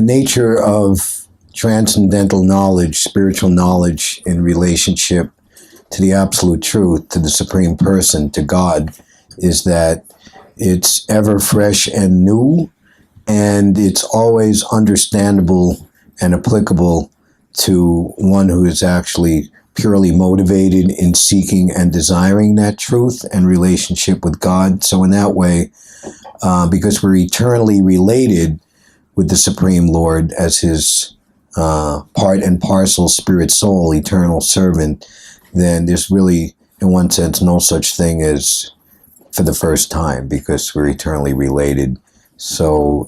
the nature of transcendental knowledge, spiritual knowledge in relationship to the absolute truth, to the Supreme Person, to God, is that it's ever fresh and new, and it's always understandable and applicable to one who is actually purely motivated in seeking and desiring that truth and relationship with God. So in that way, because we're eternally related with the Supreme Lord as his part and parcel spirit soul, eternal servant, then there's really, in one sense, no such thing as for the first time, because we're eternally related. So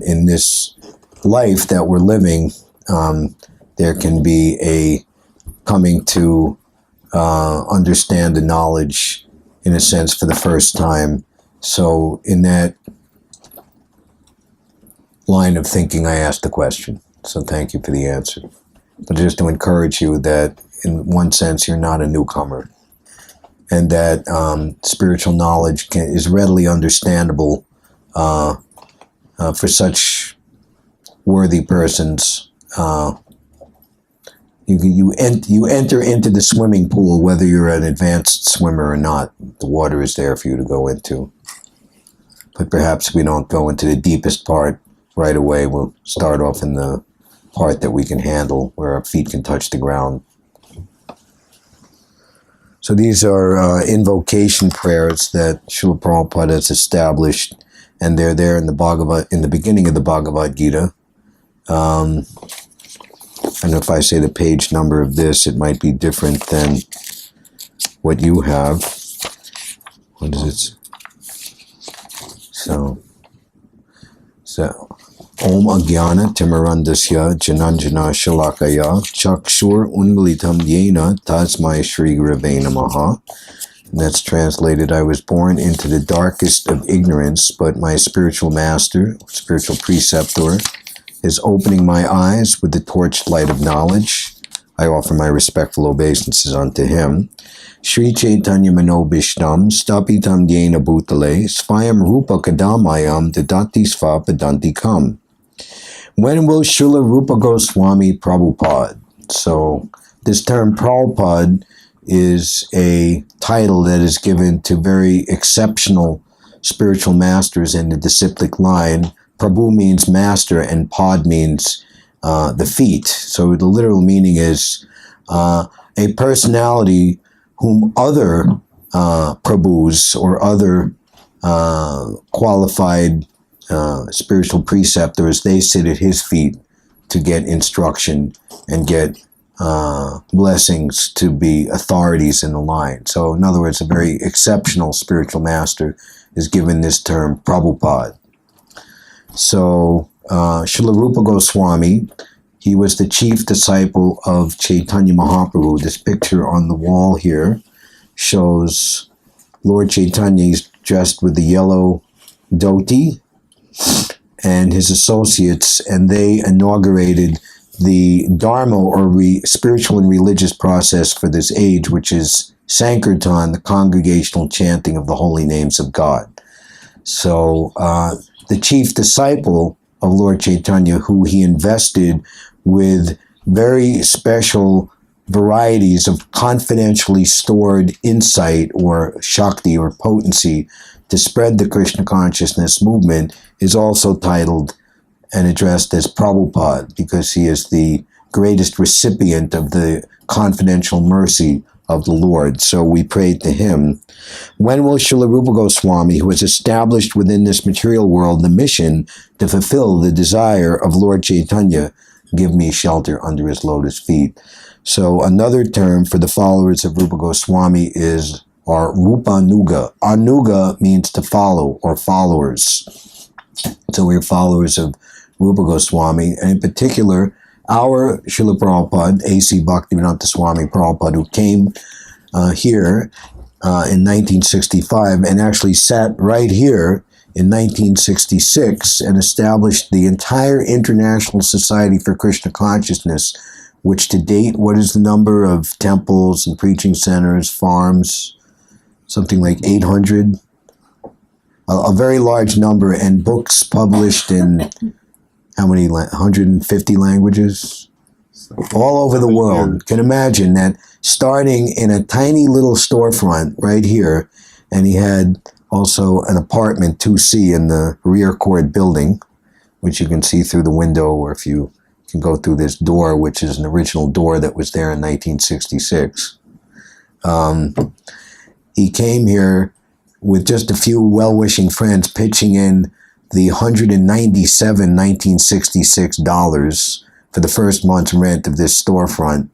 in this life that we're living, there can be a coming to understand the knowledge, in a sense, for the first time. So in that line of thinking, I asked the question. So thank you for the answer. But just to encourage you that, in one sense, you're not a newcomer, and that spiritual knowledge is readily understandable for such worthy persons. You enter into the swimming pool whether you're an advanced swimmer or not. The water is there for you to go into. But perhaps we don't go into the deepest part right away. We'll start off in the part that we can handle, where our feet can touch the ground. So these are invocation prayers that Srila Prabhupada has established, and they're there in the beginning of the Bhagavad-gita. And if I say the page number of this, it might be different than what you have. What is it? So Om Agyana Timarandasya Jananjana Shalakaya Chakshur Unmilitam Yena Tasmai Shri Gurave Namaha. And that's translated, I was born into the darkest of ignorance, but my spiritual master, spiritual preceptor, is opening my eyes with the torched light of knowledge. I offer my respectful obeisances unto him. Shri Chaitanya Manobishtam Stapitam Yena Bhutale Svayam Rupa Kadamayam Dadati Sva Padanti Kam. When will Srila Rupa Goswami Prabhupada? So this term Prabhupada is a title that is given to very exceptional spiritual masters in the disciplic line. Prabhu means master, and Pad means the feet. So the literal meaning is a personality whom other Prabhus or other qualified spiritual preceptors, they sit at his feet to get instruction and get blessings to be authorities in the line. So in other words, a very exceptional spiritual master is given this term Prabhupada. So Srila Rupa Goswami, he was the chief disciple of Chaitanya Mahaprabhu. This picture on the wall here shows Lord Chaitanya. He's dressed with the yellow dhoti and his associates, and they inaugurated the Dharma, or spiritual and religious process for this age, which is Sankirtan, the congregational chanting of the holy names of God. So the chief disciple of Lord Chaitanya, who he invested with very special varieties of confidentially stored insight or Shakti or potency to spread the Krishna consciousness movement, is also titled and addressed as Prabhupada, because he is the greatest recipient of the confidential mercy of the Lord. So we pray to him. When will Srila Rupa Goswami, who has established within this material world the mission to fulfill the desire of Lord Chaitanya, give me shelter under his lotus feet? So another term for the followers of Rupa Goswami is our Rupanuga. Anuga means to follow or followers. So we're followers of Rupa Goswami, and in particular, our Srila Prabhupada, A.C. Bhaktivedanta Swami Prabhupada, who came here in 1965 and actually sat right here in 1966 and established the entire International Society for Krishna Consciousness, which to date, what is the number of temples and preaching centers, farms? Something like 800. A very large number, and books published in how many, 150 languages? All over the world. Can imagine that, starting in a tiny little storefront right here, and he had also an apartment 2C in the rear court building, which you can see through the window, or if you can go through this door, which is an original door that was there in 1966. He came here with just a few well-wishing friends pitching in the $197 for the first month's rent of this storefront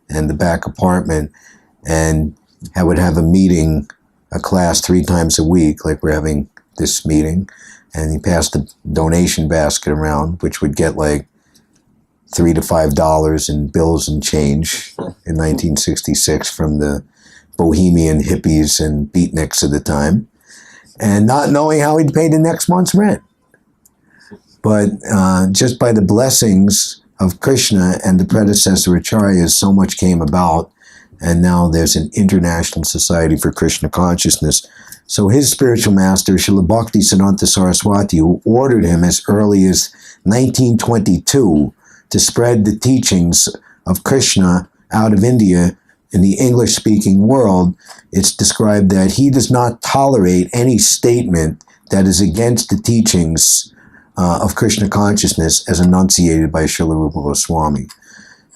and the back apartment, and I would have a meeting, a class 3 times a week, like we're having this meeting, and he passed the donation basket around, which would get like $3 to $5 in bills and change in 1966 from the bohemian hippies and beatniks of the time, and not knowing how he'd pay the next month's rent. But just by the blessings of Krishna and the predecessor acharyas, so much came about, and now there's an International Society for Krishna Consciousness. So his spiritual master, Srila Bhaktisiddhanta Saraswati, who ordered him as early as 1922 to spread the teachings of Krishna out of India in the English-speaking world, it's described that he does not tolerate any statement that is against the teachings of Krishna consciousness as enunciated by Srila Rupa Goswami.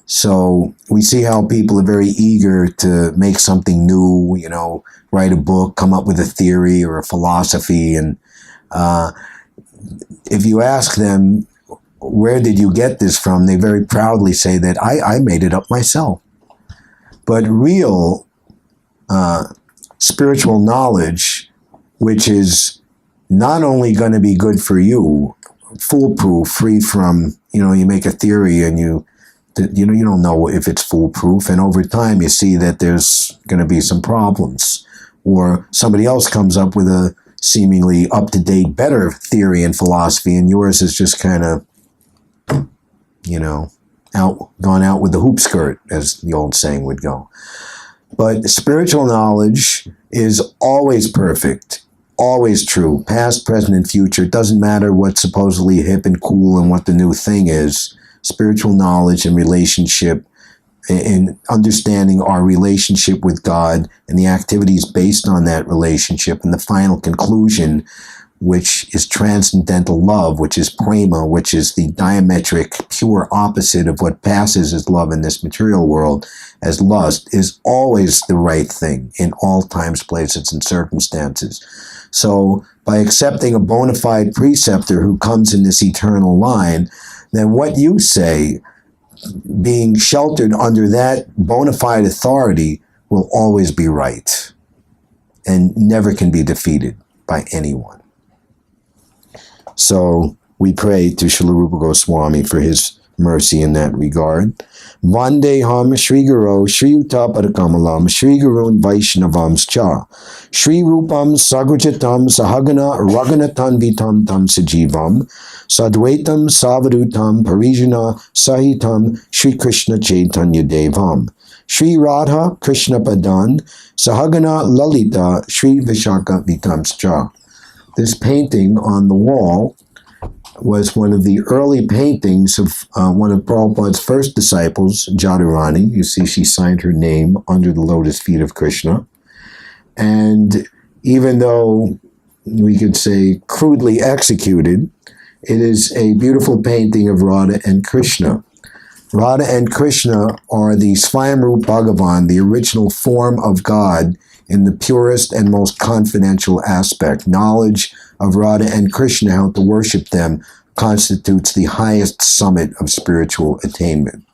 So we see how people are very eager to make something new, write a book, come up with a theory or a philosophy. And if you ask them, where did you get this from? They very proudly say that I made it up myself. But real spiritual knowledge, which is not only going to be good for you, foolproof, free from, you make a theory and you don't know if it's foolproof, and over time you see that there's going to be some problems, or somebody else comes up with a seemingly up-to-date, better theory and philosophy, and yours is just kind of, gone out with the hoop skirt, as the old saying would go. But spiritual knowledge is always perfect, always true, past, present, and future. It doesn't matter what's supposedly hip and cool and what the new thing is. Spiritual knowledge and relationship, and understanding our relationship with God and the activities based on that relationship, and the final conclusion, which is transcendental love, which is prema, which is the diametric, pure opposite of what passes as love in this material world as lust, is always the right thing in all times, places, and circumstances. So by accepting a bona fide preceptor who comes in this eternal line, then what you say, being sheltered under that bona fide authority, will always be right and never can be defeated by anyone. So we pray to Srila Rupa Goswami for his mercy in that regard. Vandeham Shri Guru Shri Uttapadakkamalam Shri Gurun Vaishnavams Cha Shri Rupam Sagujatam Sahagana Raghunatanvitam Tam Sajivam Sadvaitam Savadutam Parijana Sahitam Shri Krishna Chaitanya Devam Shri Radha Krishna Padan Sahagana Lalita Shri Vishaka Vitams Cha. This painting on the wall was one of the early paintings of one of Prabhupada's first disciples, Jadurani. You see she signed her name under the lotus feet of Krishna. And even though we could say crudely executed, it is a beautiful painting of Radha and Krishna. Radha and Krishna are the Svayamrup Bhagavan, the original form of God, in the purest and most confidential aspect. Knowledge of Radha and Krishna, how to worship them, constitutes the highest summit of spiritual attainment.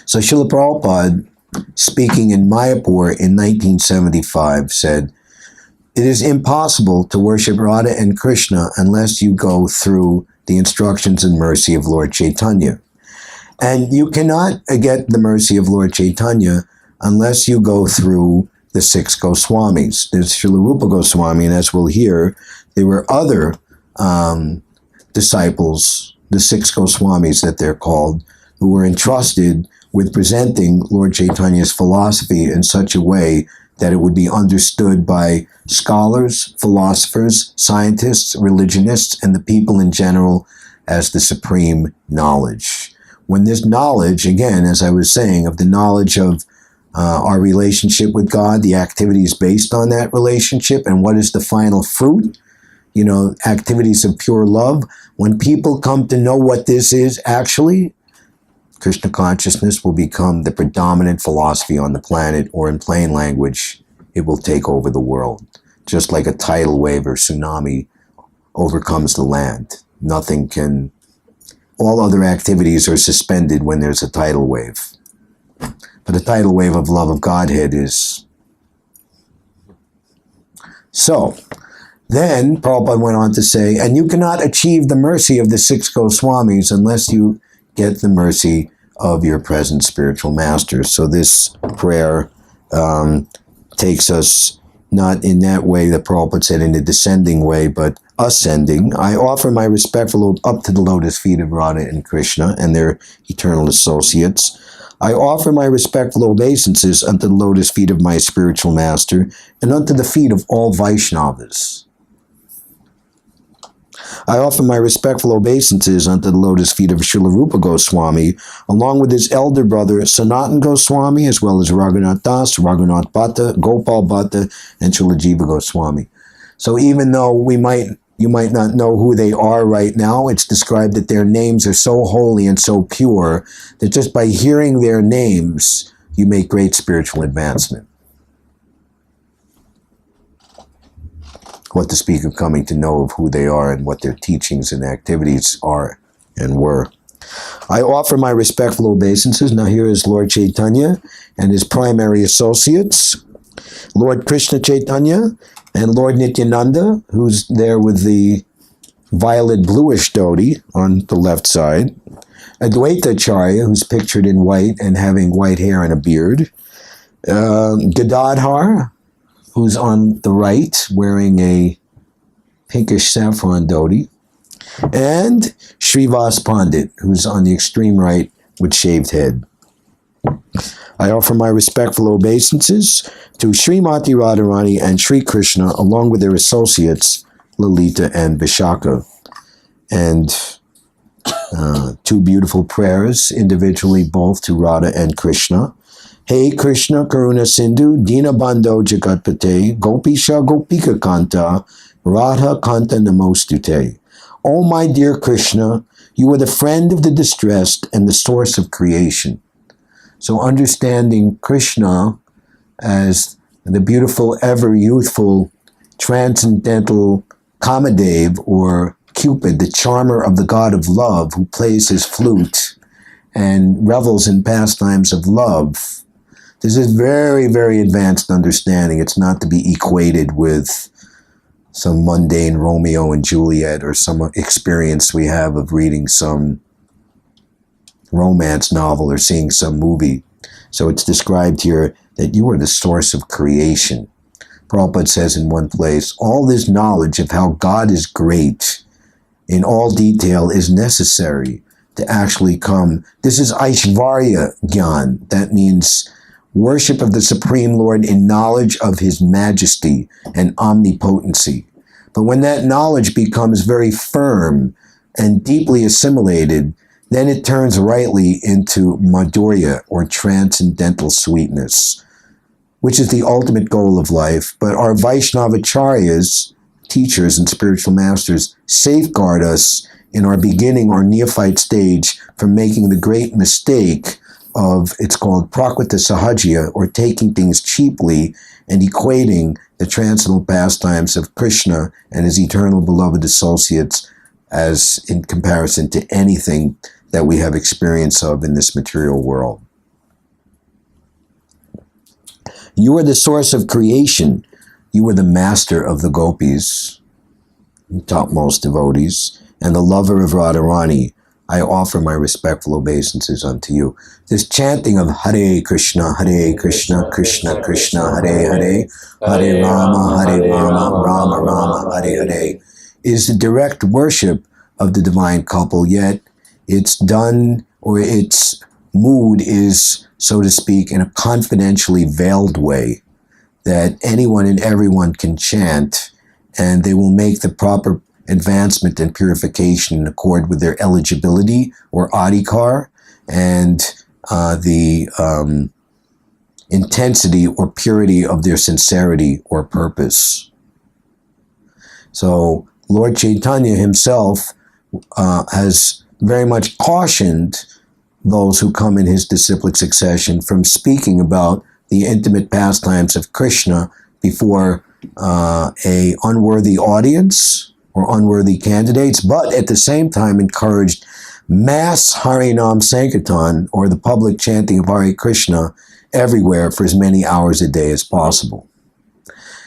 So Srila Prabhupada, speaking in Mayapur in 1975, said, "It is impossible to worship Radha and Krishna unless you go through the instructions and mercy of Lord Chaitanya. And you cannot get the mercy of Lord Chaitanya unless you go through the 6 Goswamis. There's Srila Rupa Goswami, and as we'll hear, there were other disciples, the 6 Goswamis that they're called, who were entrusted with presenting Lord Chaitanya's philosophy in such a way that it would be understood by scholars, philosophers, scientists, religionists, and the people in general as the supreme knowledge. When this knowledge, again, as I was saying, of the knowledge of our relationship with God, the activities based on that relationship, and what is the final fruit, activities of pure love. When people come to know what this is actually, Krishna consciousness will become the predominant philosophy on the planet, or in plain language, it will take over the world. Just like a tidal wave or tsunami overcomes the land. All other activities are suspended when there's a tidal wave. But a tidal wave of love of Godhead is. So, then Prabhupada went on to say, and you cannot achieve the mercy of the 6 Goswamis unless you get the mercy of your present spiritual masters. So this prayer takes us not in that way that Prabhupada said, in a descending way, but ascending. I offer my respectful up to the lotus feet of Radha and Krishna and their eternal associates. I offer my respectful obeisances unto the lotus feet of my spiritual master and unto the feet of all Vaishnavas. I offer my respectful obeisances unto the lotus feet of Srila Rupa Goswami, along with his elder brother Sanatan Goswami, as well as Raghunath Das, Raghunath Bhatta, Gopal Bhatta, and Srila Jiva Goswami. So even though you might not know who they are right now, it's described that their names are so holy and so pure that just by hearing their names, you make great spiritual advancement. What to speak of coming to know of who they are and what their teachings and activities are and were. I offer my respectful obeisances. Now here is Lord Chaitanya and his primary associates, Lord Krishna Chaitanya and Lord Nityananda, who's there with the violet bluish dhoti on the left side, Advaita Acharya, who's pictured in white and having white hair and a beard, Gadadhar, who's on the right, wearing a pinkish saffron dhoti, and Srivas Pandit, who's on the extreme right with shaved head. I offer my respectful obeisances to Srimati Radharani and Sri Krishna, along with their associates, Lalita and Vishaka. And 2 beautiful prayers, individually both to Radha and Krishna. Hey Krishna Karuna Sindhu Dinabandho Jagatpate Gopisha Gopika Kanta Radha Kanta Namostute. Oh my dear Krishna, you are the friend of the distressed and the source of creation. So understanding Krishna as the beautiful, ever youthful, transcendental Kamadev, or Cupid, the charmer of the god of love, who plays his flute and revels in pastimes of love. This is very, very advanced understanding. It's not to be equated with some mundane Romeo and Juliet or some experience we have of reading some romance novel or seeing some movie. So it's described here that you are the source of creation. Prabhupada says in one place, all this knowledge of how God is great in all detail is necessary to actually come. This is Aishvarya Gyan. That means worship of the Supreme Lord in knowledge of his majesty and omnipotency. But when that knowledge becomes very firm and deeply assimilated, then it turns rightly into madhurya, or transcendental sweetness, which is the ultimate goal of life. But our Vaishnavacharyas, teachers and spiritual masters, safeguard us in our beginning or neophyte stage from making the great mistake of, it's called prakrita sahajya, or taking things cheaply and equating the transcendental pastimes of Krishna and his eternal beloved associates as in comparison to anything that we have experience of in this material world. You are the source of creation. You are the master of the gopis, topmost devotees, and the lover of Radharani. I offer my respectful obeisances unto you. This chanting of Hare Krishna, Krishna Krishna, Hare Hare, Hare Rama, Rama Rama, Hare Hare, is the direct worship of the divine couple, yet it's done, or its mood is, so to speak, in a confidentially veiled way that anyone and everyone can chant, and they will make the proper advancement and purification in accord with their eligibility or adhikar and the intensity or purity of their sincerity or purpose. So Lord Chaitanya himself has very much cautioned those who come in his disciplic succession from speaking about the intimate pastimes of Krishna before a unworthy audience or unworthy candidates, but at the same time encouraged mass Harinam Sankirtan, or the public chanting of Hare Krishna, everywhere for as many hours a day as possible.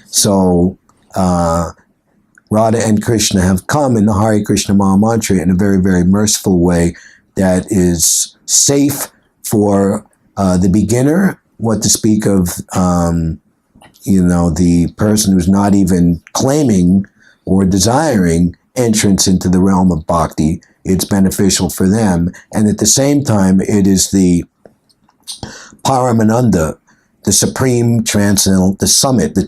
So Radha and Krishna have come in the Hare Krishna Maha Mantra in a very, very merciful way that is safe for the beginner, what to speak of the person who's not even claiming or desiring entrance into the realm of bhakti. It's beneficial for them. And at the same time, it is the Paramananda, the supreme transcendental, the summit, the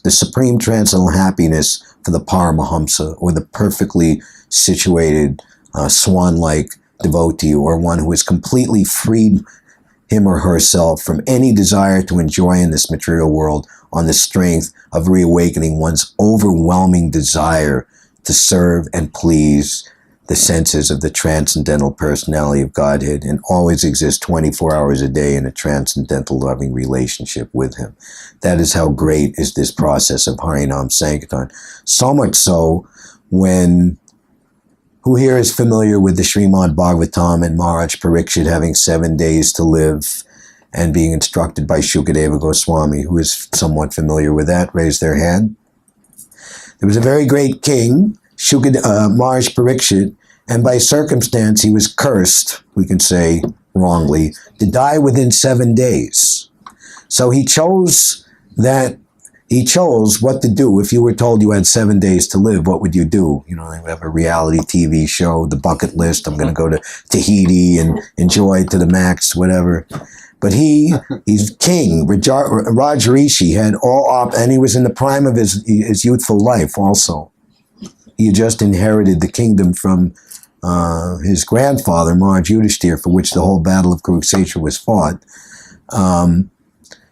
supreme transcendental happiness for the Paramahamsa, or the perfectly situated swan-like devotee, or one who has completely freed him or herself from any desire to enjoy in this material world on the strength of reawakening one's overwhelming desire to serve and please the senses of the transcendental personality of Godhead, and always exist 24 hours a day in a transcendental loving relationship with him. That is how great is this process of Harinam Sankirtan. So much so, who here is familiar with the Srimad Bhagavatam and Maharaj Parikshit having 7 days to live and being instructed by Shukadeva Goswami? Who is somewhat familiar with that? Raise their hand. There was a very great king, Maharaj Parikshit, and by circumstance he was cursed, we can say wrongly, to die within 7 days. So he chose what to do. If you were told you had 7 days to live, what would you do? They would have a reality TV show, the bucket list. I'm going to go to Tahiti and enjoy to the max, whatever. But he's king. Rajrishi had and he was in the prime of his youthful life also. He had just inherited the kingdom from his grandfather, Maharaj Yudhishthira, for which the whole battle of Kurukshetra was fought.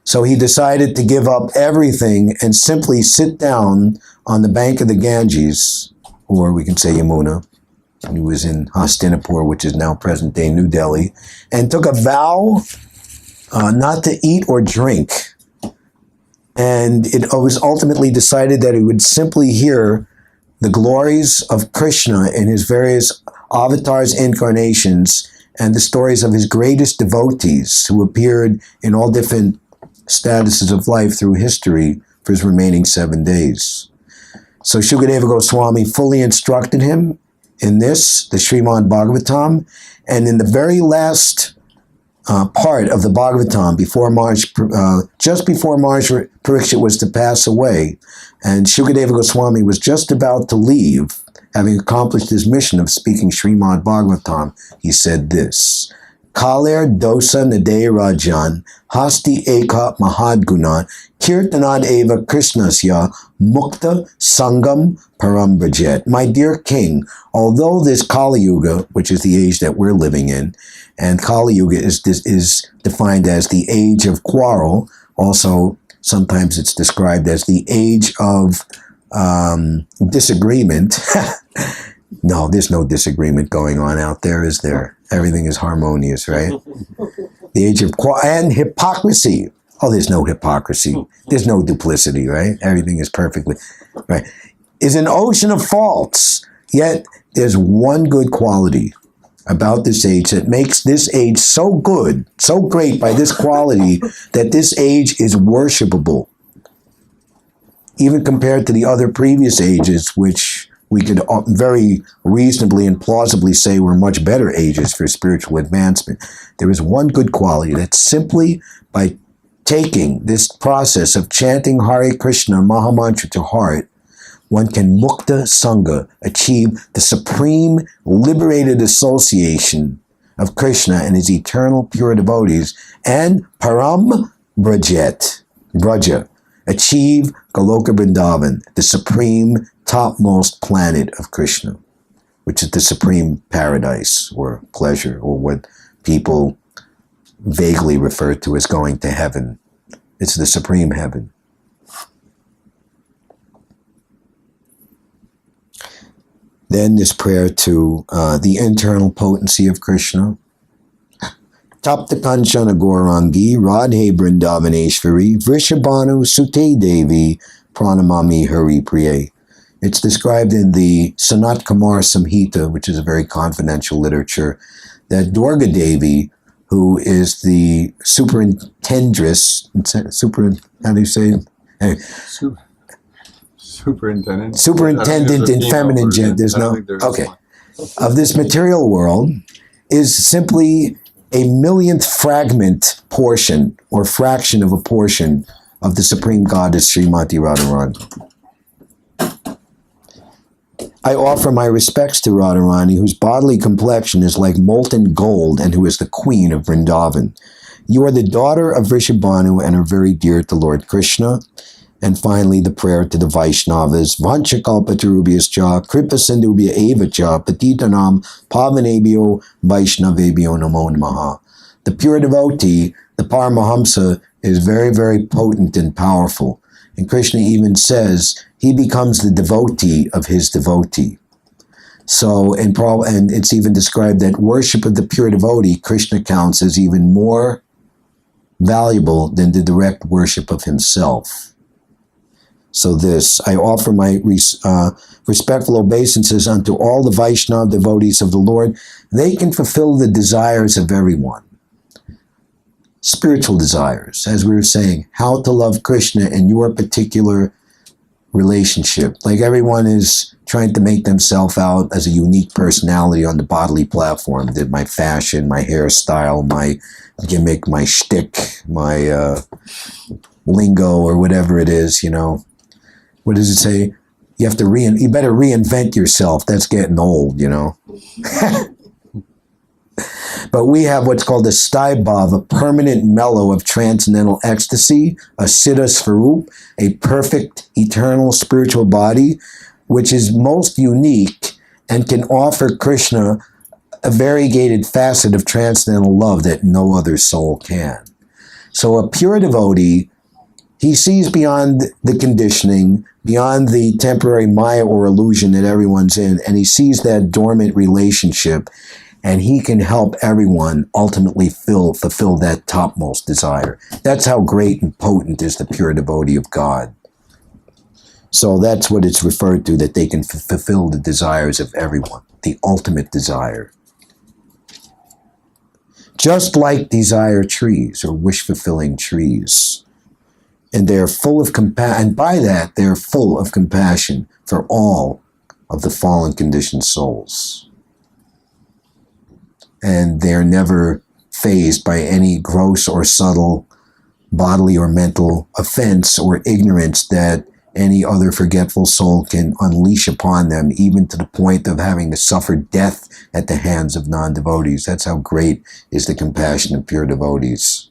So he decided to give up everything and simply sit down on the bank of the Ganges, or we can say Yamuna. He was in Hastinapur, which is now present-day New Delhi, and took a vow not to eat or drink. And it was ultimately decided that he would simply hear the glories of Krishna in his various avatars, incarnations, and the stories of his greatest devotees who appeared in all different statuses of life through history for his remaining 7 days. So Shukadeva Goswami fully instructed him in this, the Srimad Bhagavatam, and in the very last part of the Bhagavatam, just before Maharaj Parikshit was to pass away, and Shukadeva Goswami was just about to leave, having accomplished his mission of speaking Srimad Bhagavatam, he said this: Kaler dosa nade rajan, hasti eka mahadguna, kirtanad eva krishnasya, mukta sangam parambrajet. My dear king, although this Kali Yuga, which is the age that we're living in, and Kali Yuga is defined as the age of quarrel, also sometimes it's described as the age of disagreement. No, there's no disagreement going on out there, is there? Everything is harmonious, right? The age of and hypocrisy. Oh, there's no hypocrisy. There's no duplicity, right? Everything is perfectly right. Is an ocean of faults. Yet there's one good quality about this age that makes this age so good, so great by this quality, that this age is worshipable, even compared to the other previous ages, which we could very reasonably and plausibly say were much better ages for spiritual advancement. There is one good quality, that simply by taking this process of chanting Hare Krishna Mahamantra to heart, one can mukta sangha, achieve the supreme liberated association of Krishna and his eternal pure devotees, and param braja, achieve Goloka Vrindavan, the supreme topmost planet of Krishna, which is the supreme paradise or pleasure, or what people vaguely refer to as going to heaven. It's the supreme heaven. Then this prayer to the internal potency of Krishna. Tapta Kanchana Gaurangi, Radhe Vrindavaneshwari, Vrishabhanu Sute Devi, Pranamami Hari Priye. It's described in the Sanat Kumar Samhita, which is a very confidential literature, that Durga Devi, who is the superintendress, how do you say it? Superintendent in feminine gender, of this material world, is simply a millionth fragment portion or fraction of a portion of the Supreme Goddess Srimati Radharani. I offer my respects to Radharani, whose bodily complexion is like molten gold and who is the queen of Vrindavan. You are the daughter of Vrishabhanu and are very dear to Lord Krishna. And finally, the prayer to the Vaishnavas, Vanchakalpatarubhyascha, Kripasindubhya evacha, Patitanam, Pavanebhyo, Vaishnavebhyo namo namaha. The pure devotee, the Paramahamsa, is very, very potent and powerful. And Krishna even says he becomes the devotee of his devotee. So, and it's even described that worship of the pure devotee, Krishna counts as even more valuable than the direct worship of himself. So this, I offer my respectful obeisances unto all the Vaishnava devotees of the Lord. They can fulfill the desires of everyone. Spiritual desires, as we were saying, how to love Krishna in your particular relationship. Like everyone is trying to make themselves out as a unique personality on the bodily platform. That my fashion, my hairstyle, my gimmick, my shtick, my lingo, or whatever it is, you know. What does it say? You have to you better reinvent yourself. That's getting old, you know. But we have what's called a staibhav, a permanent mellow of transcendental ecstasy, a siddha svarup, a perfect eternal spiritual body, which is most unique and can offer Krishna a variegated facet of transcendental love that no other soul can. So a pure devotee, he sees beyond the conditioning, beyond the temporary maya or illusion that everyone's in, and he sees that dormant relationship, and he can help everyone ultimately fulfill that topmost desire. That's how great and potent is the pure devotee of God. So that's what it's referred to, that they can fulfill the desires of everyone, the ultimate desire. Just like desire trees or wish-fulfilling trees. And they're full of compassion, and by that, they're full of compassion for all of the fallen conditioned souls. And they're never fazed by any gross or subtle bodily or mental offense or ignorance that any other forgetful soul can unleash upon them, even to the point of having to suffer death at the hands of non-devotees. That's how great is the compassion of pure devotees.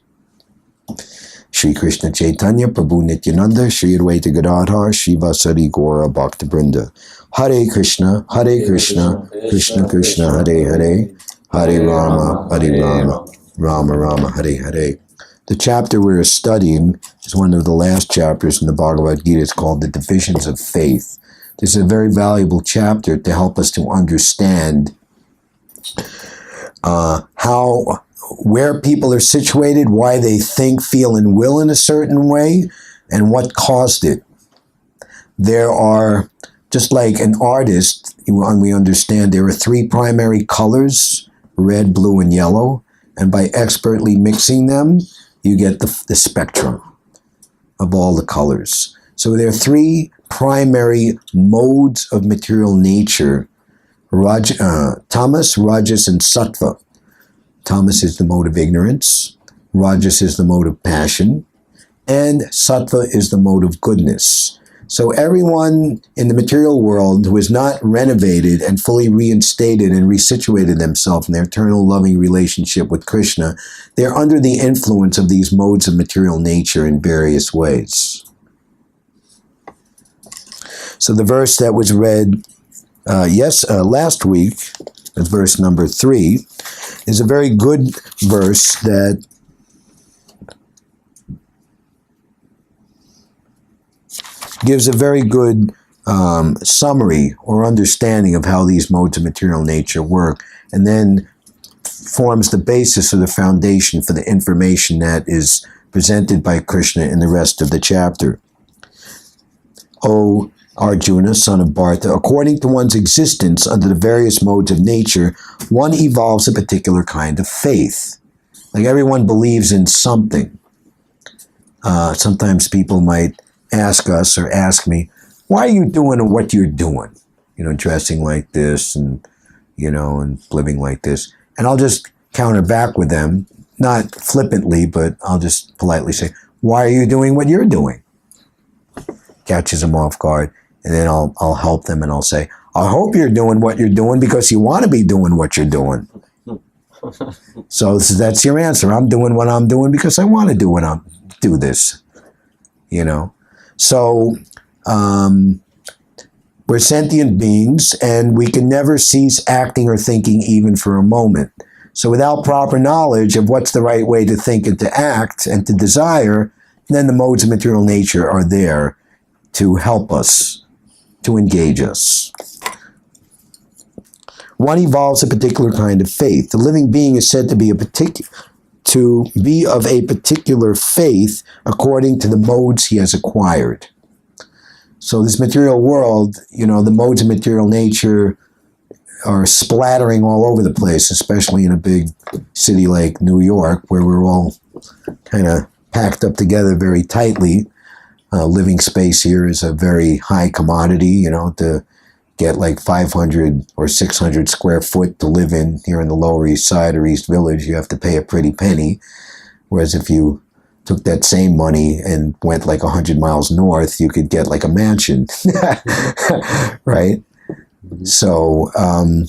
Shri Krishna Chaitanya Prabhu Nityananda Shri Advaita Gadadhar Shiva Sari Gaura Bhakta Brinda. Hare Krishna Krishna Krishna Hare Hare, Hare Rama Rama Rama Hare Hare. The chapter we're studying is one of the last chapters in the Bhagavad-gita. It's called The Divisions of Faith. This is a very valuable chapter to help us to understand where people are situated, why they think, feel, and will in a certain way, and what caused it. There are, just like an artist, we understand there are three primary colors, red, blue, and yellow, and by expertly mixing them, you get the spectrum of all the colors. So there are three primary modes of material nature, tamas, rajas, and sattva. Tamas is the mode of ignorance, rajas is the mode of passion, and sattva is the mode of goodness. So everyone in the material world who has not renovated and fully reinstated and resituated themselves in their eternal loving relationship with Krishna, they're under the influence of these modes of material nature in various ways. So the verse that was read last week, verse number 3, is a very good verse that gives a very good summary or understanding of how these modes of material nature work, and then forms the basis or the foundation for the information that is presented by Krishna in the rest of the chapter. O Arjuna, son of Bharata, according to one's existence under the various modes of nature, one evolves a particular kind of faith. Like everyone believes in something. Sometimes people might ask us or ask me, why are you doing what you're doing? Dressing like this and living like this. And I'll just counter back with them, not flippantly, but I'll just politely say, why are you doing what you're doing? Catches them off guard. And then I'll help them and I'll say, I hope you're doing what you're doing because you want to be doing what you're doing. So that's your answer. I'm doing what I'm doing because I want to do this. So we're sentient beings and we can never cease acting or thinking even for a moment. So without proper knowledge of what's the right way to think and to act and to desire, then the modes of material nature are there to help us, to engage us. One evolves a particular kind of faith. The living being is said to be of a particular faith according to the modes he has acquired. So this material world, the modes of material nature are splattering all over the place, especially in a big city like New York, where we're all kind of packed up together very tightly. Living space here is a very high commodity, to get like 500 or 600 square foot to live in here in the Lower East Side or East Village, you have to pay a pretty penny. Whereas if you took that same money and went like 100 miles north, you could get like a mansion, right? So, and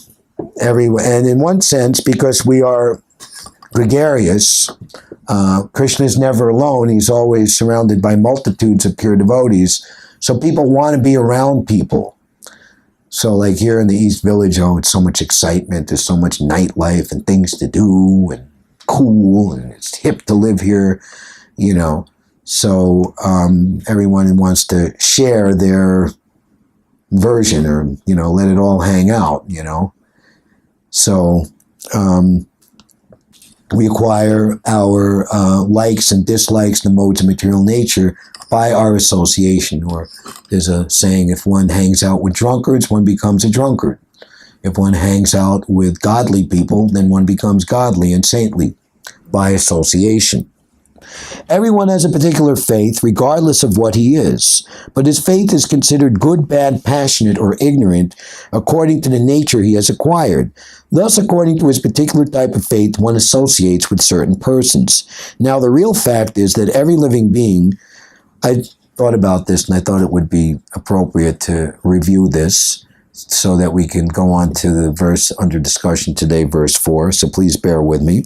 in one sense, because we are gregarious, Krishna is never alone. He's always surrounded by multitudes of pure devotees. So people want to be around people. So like here in the East Village, it's so much excitement. There's so much nightlife and things to do and cool, and it's hip to live here, So everyone wants to share their version or, let it all hang out, So we acquire our likes and dislikes, the modes of material nature, by our association. Or there's a saying, if one hangs out with drunkards, one becomes a drunkard. If one hangs out with godly people, then one becomes godly and saintly by association. Everyone has a particular faith, regardless of what he is, but his faith is considered good, bad, passionate, or ignorant according to the nature he has acquired. Thus, according to his particular type of faith, one associates with certain persons. Now, the real fact is that every living being, I thought about this and I thought it would be appropriate to review this so that we can go on to the verse under discussion today, verse 4, so please bear with me.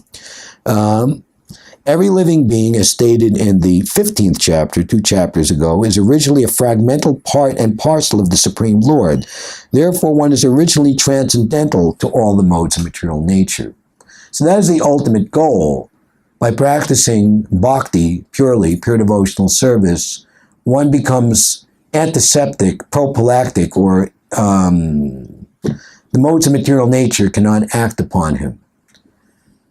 Every living being, as stated in the 15th chapter, 2 chapters ago, is originally a fragmental part and parcel of the Supreme Lord. Therefore, one is originally transcendental to all the modes of material nature. So that is the ultimate goal. By practicing bhakti, pure devotional service, one becomes antiseptic, prophylactic, or the modes of material nature cannot act upon him.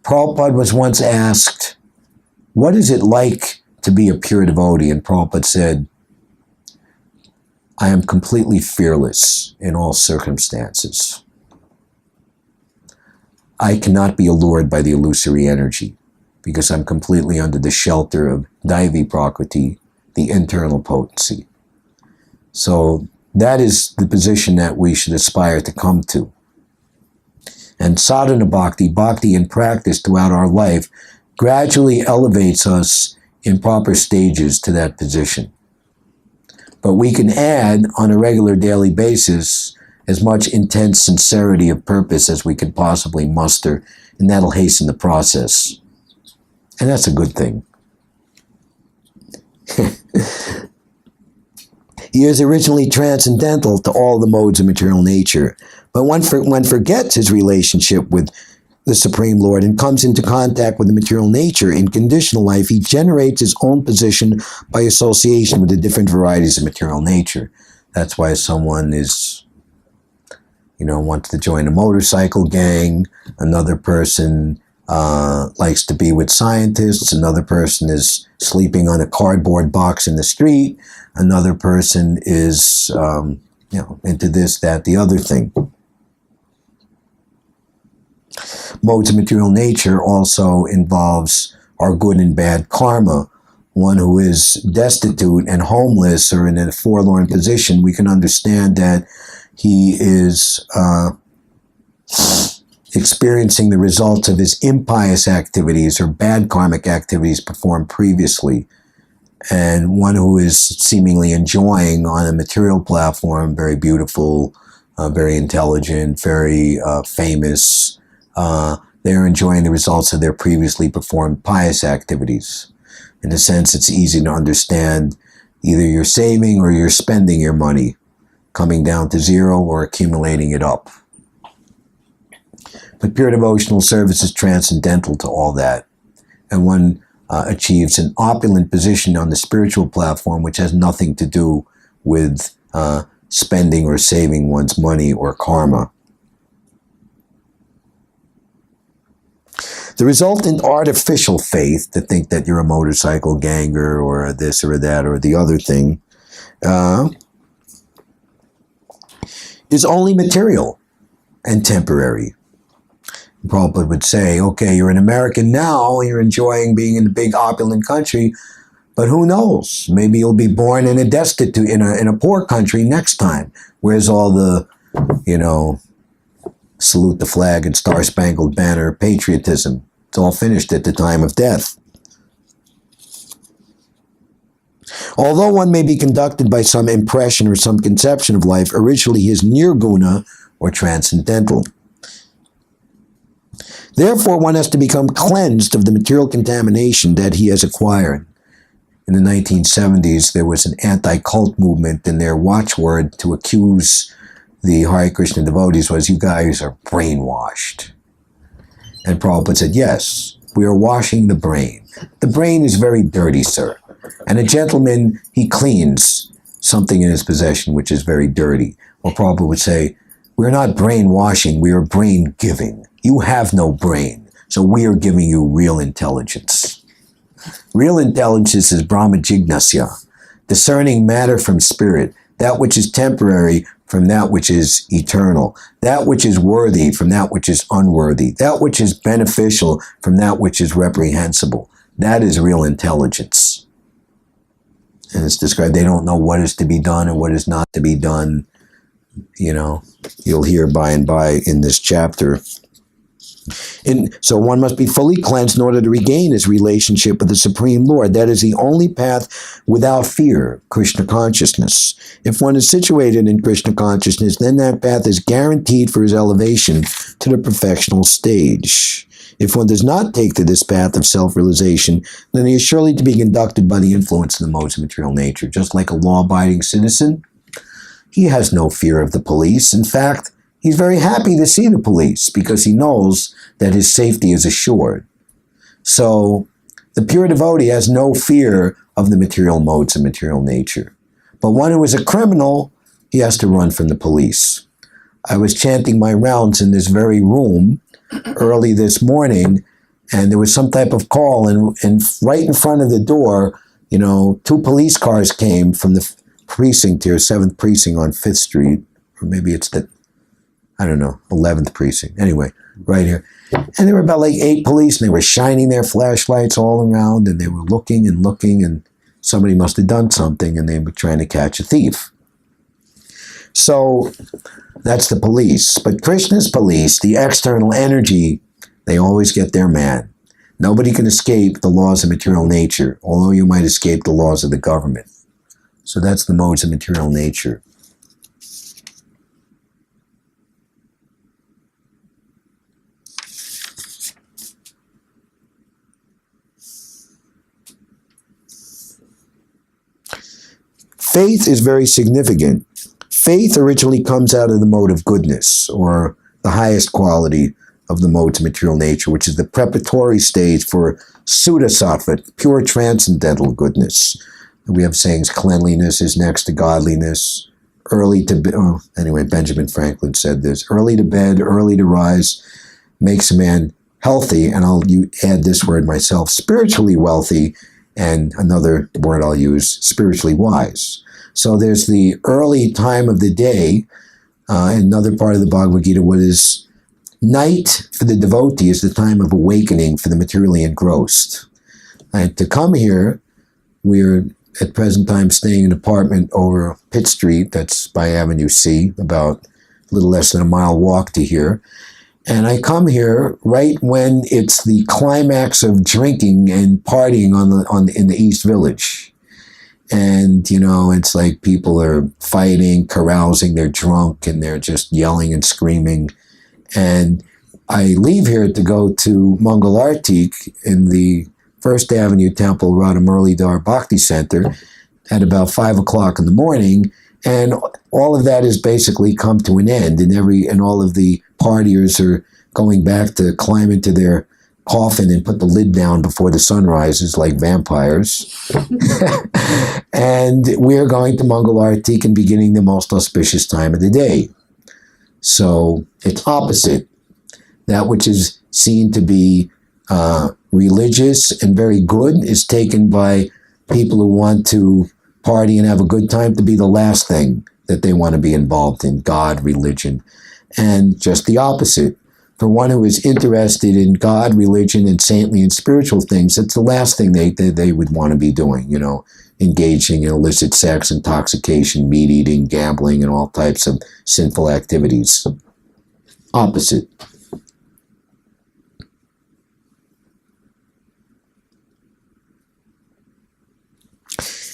Prabhupada was once asked, what is it like to be a pure devotee? And Prabhupada said, I am completely fearless in all circumstances. I cannot be allured by the illusory energy because I'm completely under the shelter of Daivi Prakriti, the internal potency. So that is the position that we should aspire to come to. And sadhana bhakti in practice throughout our life, gradually elevates us in proper stages to that position. But we can add on a regular daily basis as much intense sincerity of purpose as we could possibly muster, and that'll hasten the process. And that's a good thing. He is originally transcendental to all the modes of material nature, but one forgets his relationship with the Supreme Lord and comes into contact with the material nature in conditional life, he generates his own position by association with the different varieties of material nature. That's why someone is, wants to join a motorcycle gang. Another person likes to be with scientists. Another person is sleeping on a cardboard box in the street. Another person is, into this, that, the other thing. Modes of material nature also involves our good and bad karma. One who is destitute and homeless or in a forlorn position, we can understand that he is experiencing the results of his impious activities or bad karmic activities performed previously. And one who is seemingly enjoying on a material platform, very beautiful, very intelligent, very famous, they're enjoying the results of their previously performed pious activities. In a sense, it's easy to understand either you're saving or you're spending your money, coming down to zero or accumulating it up. But pure devotional service is transcendental to all that. And one achieves an opulent position on the spiritual platform, which has nothing to do with spending or saving one's money or karma. The resultant artificial faith, to think that you're a motorcycle ganger or this or that or the other thing, is only material and temporary. Prabhupada would say, okay, you're an American now, you're enjoying being in a big opulent country, but who knows? Maybe you'll be born in a destitute, in a poor country next time. Where's all the, salute the flag and star-spangled banner patriotism? It's all finished at the time of death. Although one may be conducted by some impression or some conception of life, originally he is nirguna or transcendental. Therefore, one has to become cleansed of the material contamination that he has acquired. In the 1970s, there was an anti-cult movement, and their watchword to accuse the Hare Krishna devotees was, you guys are brainwashed. And Prabhupada said, yes, we are washing the brain. The brain is very dirty, sir. And a gentleman, he cleans something in his possession which is very dirty. Well, Prabhupada would say, we're not brainwashing, we are brain giving. You have no brain, so we are giving you real intelligence. Real intelligence is Brahma Jignasya, discerning matter from spirit, that which is temporary from that which is eternal, that which is worthy from that which is unworthy, that which is beneficial from that which is reprehensible. That is real intelligence. And it's described, they don't know what is to be done and what is not to be done. You'll hear by and by in this chapter. So one must be fully cleansed in order to regain his relationship with the Supreme Lord. That is the only path without fear, Krishna consciousness. If one is situated in Krishna consciousness, then that path is guaranteed for his elevation to the perfectional stage. If one does not take to this path of self-realization, then he is surely to be conducted by the influence of the modes of material nature. Just like a law-abiding citizen, he has no fear of the police. In fact, he's very happy to see the police because he knows that his safety is assured. So the pure devotee has no fear of the material modes of material nature. But one who is a criminal, he has to run from the police. I was chanting my rounds in this very room early this morning, and there was some type of call, and right in front of the door, 2 police cars came from the precinct here, 7th precinct on 5th Street, or maybe it's the 11th precinct. Anyway, right here. And there were about 8 police, and they were shining their flashlights all around, and they were looking, and somebody must have done something, and they were trying to catch a thief. So that's the police. But Krishna's police, the external energy, they always get their man. Nobody can escape the laws of material nature, although you might escape the laws of the government. So that's the modes of material nature. Faith is very significant. Faith originally comes out of the mode of goodness, or the highest quality of the modes of material nature, which is the preparatory stage for Sudasattva, pure transcendental goodness. We have sayings, cleanliness is next to godliness. Benjamin Franklin said this, early to bed, early to rise makes a man healthy, and I'll add this word myself, spiritually wealthy, and another word I'll use, spiritually wise. So there's the early time of the day, another part of the Bhagavad-gita, what is night for the devotee is the time of awakening for the materially engrossed. And to come here, we're at present time staying in an apartment over Pitt Street, that's by Avenue C, about a little less than a mile walk to here. And I come here right when it's the climax of drinking and partying in the East Village. And, it's like people are fighting, carousing, they're drunk, and they're just yelling and screaming. And I leave here to go to Mangal Artik in the First Avenue Temple Radha Muralidhar Bhakti Center at about 5 o'clock in the morning. And all of that has basically come to an end. And all of the partiers are going back to climb into their coffin and put the lid down before the sun rises like vampires. And we're going to Mangal Artik and beginning the most auspicious time of the day. So it's opposite. That which is seen to be religious and very good is taken by people who want to party and have a good time to be the last thing that they want to be involved in, God, religion. And just the opposite. For one who is interested in God, religion, and saintly and spiritual things, it's the last thing they would want to be doing, engaging in illicit sex, intoxication, meat eating, gambling, and all types of sinful activities. Opposite.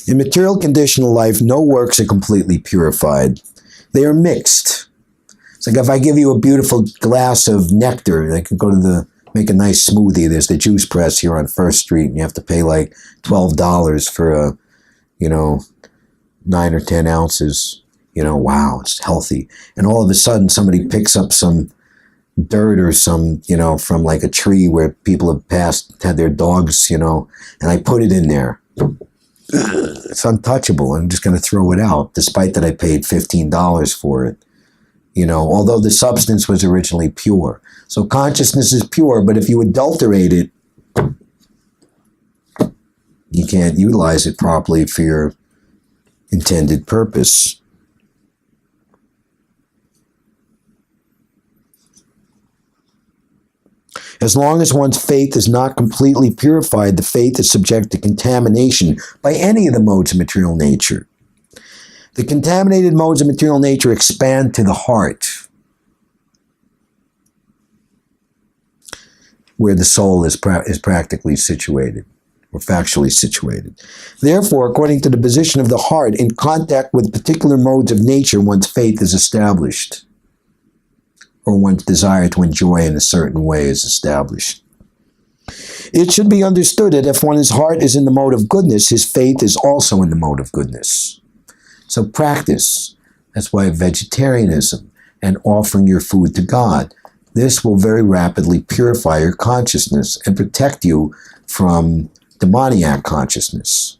In material conditional life, no works are completely purified. They are mixed. It's like if I give you a beautiful glass of nectar, I could go to make a nice smoothie. There's the juice press here on First Street, and you have to pay like $12 for 9 or 10 ounces. Wow, it's healthy. And all of a sudden, somebody picks up some dirt or some, from like a tree where people have had their dogs, and I put it in there. It's untouchable. I'm just going to throw it out, despite that I paid $15 for it. Although the substance was originally pure. So consciousness is pure, but if you adulterate it, you can't utilize it properly for your intended purpose. As long as one's faith is not completely purified, the faith is subject to contamination by any of the modes of material nature. The contaminated modes of material nature expand to the heart, where the soul is practically situated, or factually situated. Therefore, according to the position of the heart, in contact with particular modes of nature, one's faith is established, or one's desire to enjoy in a certain way is established. It should be understood that if one's heart is in the mode of goodness, his faith is also in the mode of goodness. So practice. That's why vegetarianism and offering your food to God. This will very rapidly purify your consciousness and protect you from demoniac consciousness.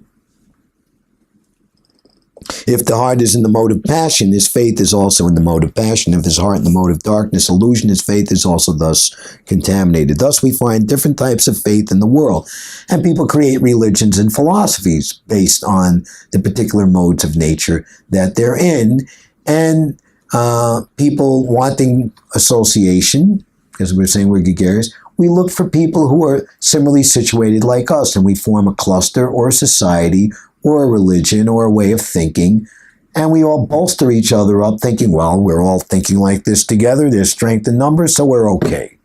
If the heart is in the mode of passion, his faith is also in the mode of passion. If his heart in the mode of darkness, illusion, his faith is also thus contaminated. Thus we find different types of faith in the world. And people create religions and philosophies based on the particular modes of nature that they're in. And people wanting association, because we're saying we're gregarious, we look for people who are similarly situated like us, and we form a cluster or a society or a religion or a way of thinking, and we all bolster each other up thinking, well, we're all thinking like this together, there's strength in numbers, so we're okay.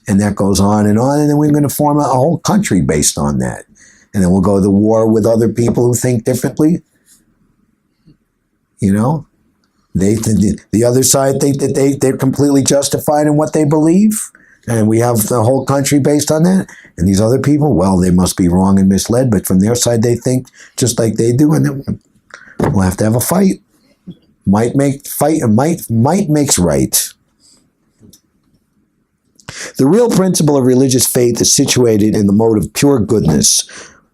And that goes on, and then we're going to form a whole country based on that. And then we'll go to war with other people who think differently. The other side think that they're completely justified in what they believe. And we have the whole country based on that. And these other people, well, they must be wrong and misled, but from their side they think just like they do, and then we'll have to have a fight. Might makes right. The real principle of religious faith is situated in the mode of pure goodness,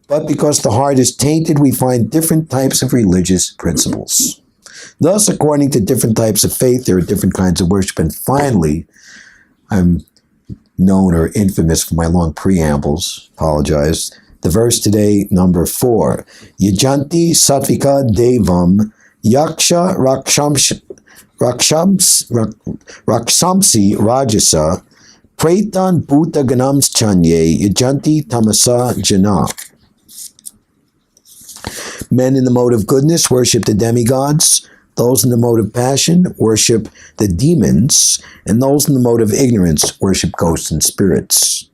but because the heart is tainted, we find different types of religious principles. Thus, according to different types of faith, there are different kinds of worship. And finally, I'm known or infamous for my long preambles. Apologize. The verse today, number 4. Yajanti sattvika devam yaksha raksamsi rajasa pretan bhuta ganams chanye yajanti tamasa jana. Men in the mode of goodness worship the demigods. Those in the mode of passion worship the demons, and those in the mode of ignorance worship ghosts and spirits.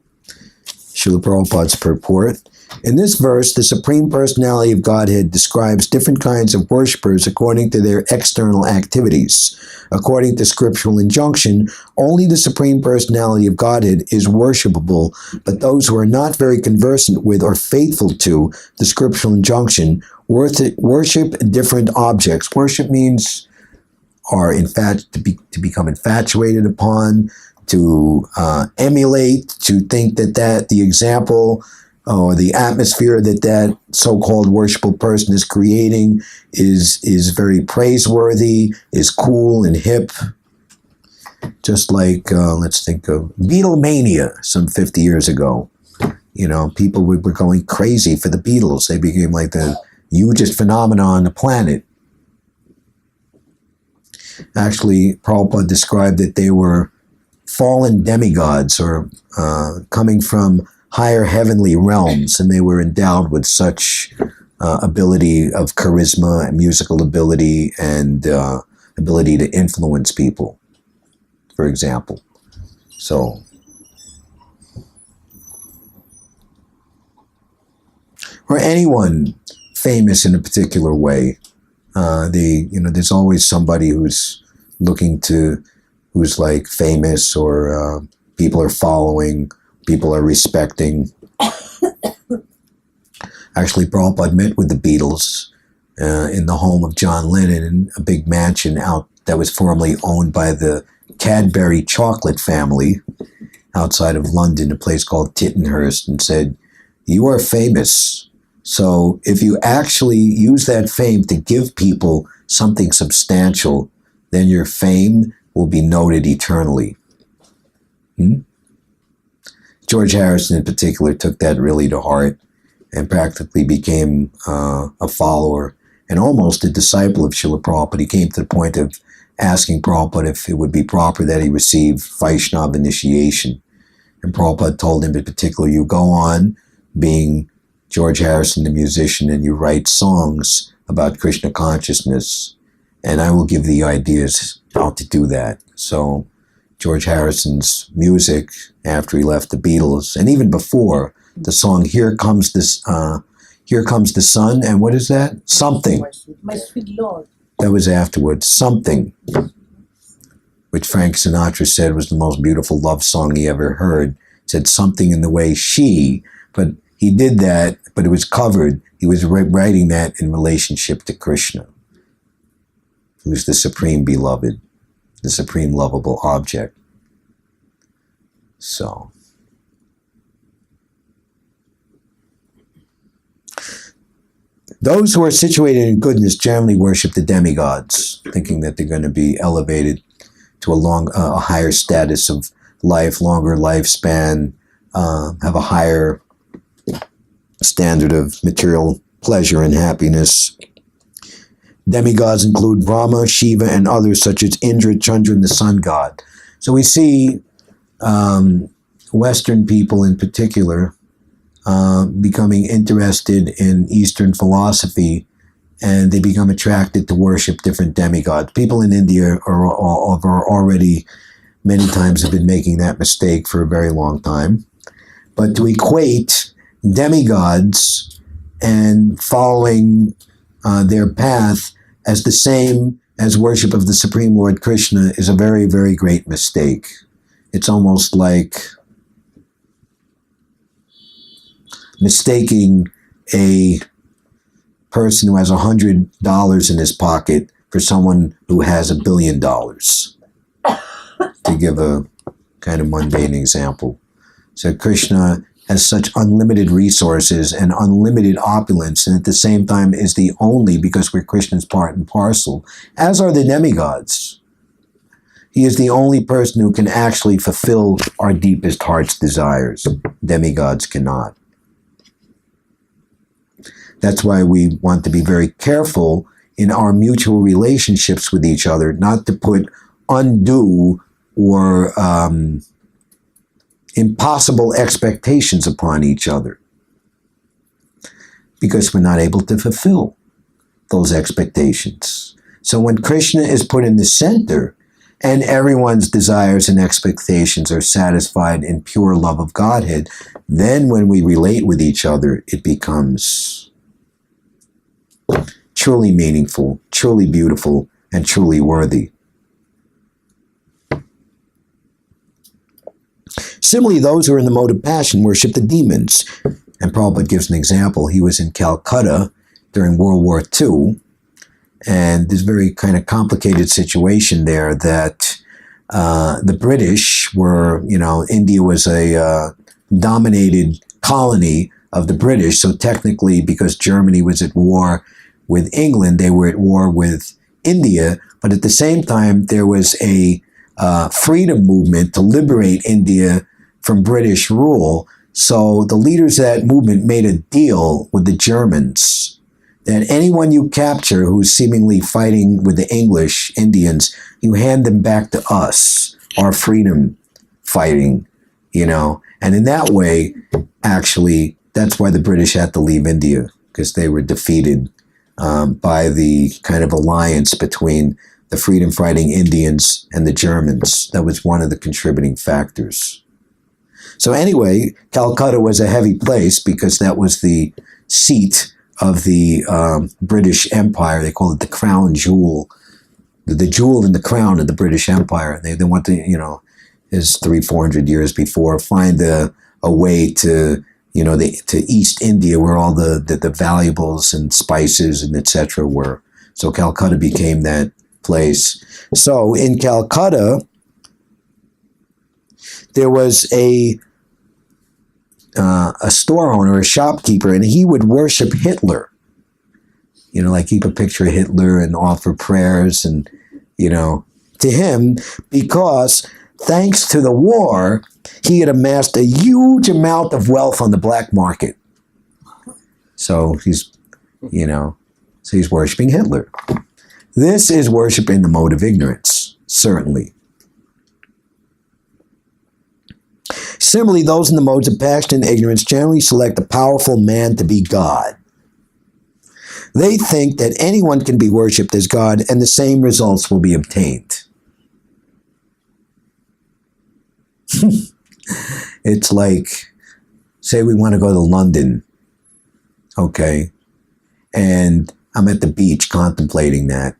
Srila Prabhupada's purport. In this verse, the Supreme Personality of Godhead describes different kinds of worshipers according to their external activities. According to scriptural injunction, only the Supreme Personality of Godhead is worshipable, but those who are not very conversant with or faithful to the scriptural injunction worship different objects. Worship means to become infatuated upon, to emulate, to think that the example or the atmosphere that so-called worshipful person is creating is very praiseworthy, is cool and hip. Just like, let's think of Beatlemania some 50 years ago. You know, people were going crazy for the Beatles. They became like the hugest phenomenon on the planet. Actually, Prabhupada described that they were fallen demigods or coming from higher heavenly realms, and they were endowed with such ability of charisma and musical ability and ability to influence people, for example. So, or anyone famous in a particular way. There's always somebody who's who's like famous, or people are following, people are respecting. Actually, Prabhupada met with the Beatles in the home of John Lennon in a big mansion out that was formerly owned by the Cadbury chocolate family outside of London, a place called Tittenhurst, and said, "You are famous. So if you actually use that fame to give people something substantial, then your fame will be noted eternally." George Harrison in particular took that really to heart and practically became a follower and almost a disciple of Srila Prabhupada. He came to the point of asking Prabhupada if it would be proper that he receive Vaishnava initiation. And Prabhupada told him in particular, you go on being George Harrison, the musician, and you write songs about Krishna consciousness, and I will give the ideas how to do that. So George Harrison's music, after he left the Beatles, and even before, the song Here Comes the Sun, and what is that? Something. My sweet Lord. That was afterwards. Something, which Frank Sinatra said was the most beautiful love song he ever heard. Said something in the way she, but he did that, but it was covered. He was writing that in relationship to Krishna, who's the supreme beloved, the supreme lovable object. So, those who are situated in goodness generally worship the demigods, thinking that they're going to be elevated to a higher status of life, longer lifespan, have a higher standard of material pleasure and happiness. Demigods include Brahma, Shiva, and others such as Indra, Chandra, and the sun god. So we see Western people in particular becoming interested in Eastern philosophy, and they become attracted to worship different demigods. People in India are already many times have been making that mistake for a very long time. But to equate demigods and following their path as the same as worship of the Supreme Lord Krishna is a very, very great mistake. It's almost like mistaking a person who has $100 in his pocket for someone who has $1 billion, to give a kind of mundane example. So Krishna has such unlimited resources and unlimited opulence, and at the same time is the only, because we're Krishna's part and parcel, as are the demigods. He is the only person who can actually fulfill our deepest heart's desires. Demigods cannot. That's why we want to be very careful in our mutual relationships with each other, not to put undue or impossible expectations upon each other, because we're not able to fulfill those expectations. So when Krishna is put in the center and everyone's desires and expectations are satisfied in pure love of Godhead, then when we relate with each other, it becomes truly meaningful, truly beautiful, and truly worthy. Similarly, those who are in the mode of passion worship the demons. And Prabhupada gives an example. He was in Calcutta during World War II, and there's a very kind of complicated situation there that the British were, India was a dominated colony of the British, so technically, because Germany was at war with England, they were at war with India, but at the same time, there was a freedom movement to liberate India from British rule. So the leaders of that movement made a deal with the Germans that anyone you capture who's seemingly fighting with the English, Indians, you hand them back to us, our freedom fighting, And in that way, actually, that's why the British had to leave India, because they were defeated by the kind of alliance between the freedom-fighting Indians and the Germans. That was one of the contributing factors. So anyway, Calcutta was a heavy place because that was the seat of the British Empire. They call it the crown jewel, the jewel in the crown of the British Empire. They want to, is 300-400 years before, find a way to, to East India, where all the valuables and spices and etc. were. So Calcutta became that place. So in Calcutta, there was a store owner, a shopkeeper, and he would worship Hitler. Like keep a picture of Hitler and offer prayers and, to him, because thanks to the war, he had amassed a huge amount of wealth on the black market. So he's worshiping Hitler. This is worshiping the mode of ignorance, certainly. Similarly, those in the modes of passion and ignorance generally select a powerful man to be God. They think that anyone can be worshipped as God and the same results will be obtained. It's like, say we want to go to London, okay, and I'm at the beach contemplating that.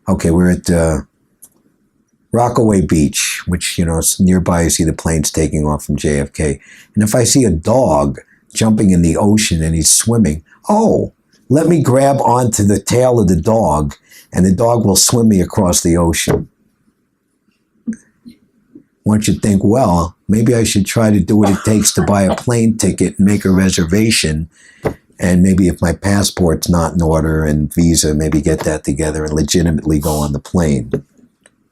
Okay, we're at Rockaway Beach, which, is nearby. You see the planes taking off from JFK. And if I see a dog jumping in the ocean and he's swimming, let me grab onto the tail of the dog and the dog will swim me across the ocean. One should think, well, maybe I should try to do what it takes to buy a plane ticket and make a reservation. And maybe if my passport's not in order and visa, maybe get that together and legitimately go on the plane.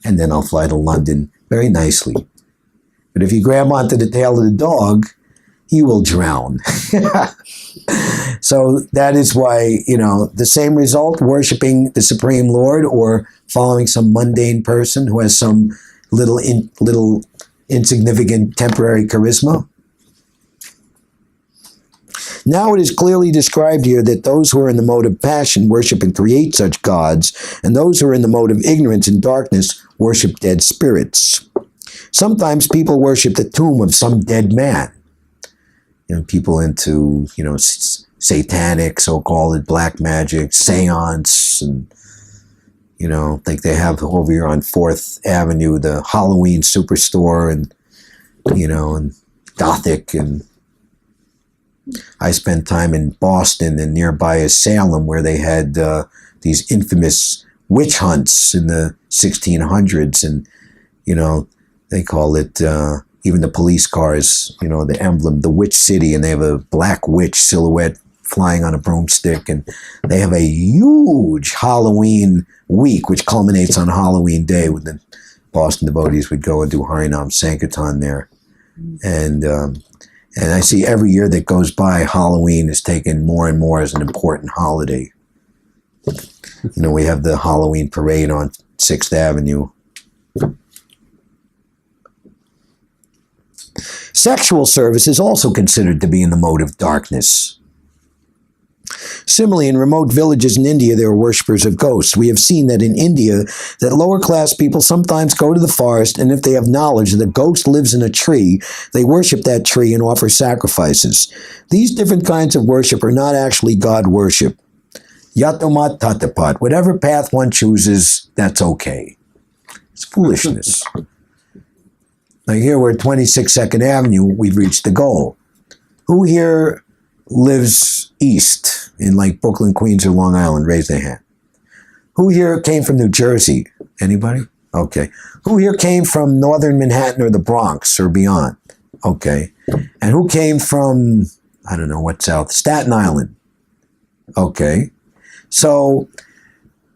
And then I'll fly to London very nicely. But if you grab onto the tail of the dog, you will drown. So that is why, the same result, worshiping the Supreme Lord or following some mundane person who has some little insignificant temporary charisma. Now it is clearly described here that those who are in the mode of passion worship and create such gods, and those who are in the mode of ignorance and darkness worship dead spirits. Sometimes people worship the tomb of some dead man. People into, satanic, so-called black magic, seance, and, You know, like they have over here on 4th Avenue, the Halloween Superstore, and, you know, and Gothic. And I spent time in Boston, and nearby is Salem, where they had these infamous witch hunts in the 1600s. And, you know, they call it, even the police cars, you know, the emblem, the Witch City, and they have a black witch silhouette flying on a broomstick, and they have a huge Halloween week, which culminates on Halloween Day, when the Boston devotees would go and do Harinam Sankirtan there. And I see every year that goes by, Halloween is taken more and more as an important holiday. You know, we have the Halloween parade on 6th Avenue. Sexual service is also considered to be in the mode of darkness. Similarly, in remote villages in India, there are worshippers of ghosts. We have seen that in India, that lower class people sometimes go to the forest, and if they have knowledge that a ghost lives in a tree, they worship that tree and offer sacrifices. These different kinds of worship are not actually God worship. Yatomat tatapat. Whatever path one chooses, that's okay. It's foolishness. Now here we're at 26 2nd Avenue. We've reached the goal. Who here lives east in like Brooklyn, Queens, or Long Island? Raise their hand. Who here came from New Jersey? Anybody? Okay. Who here came from northern Manhattan or the Bronx or beyond? Okay. And who came from, I don't know what south, Staten Island? Okay. So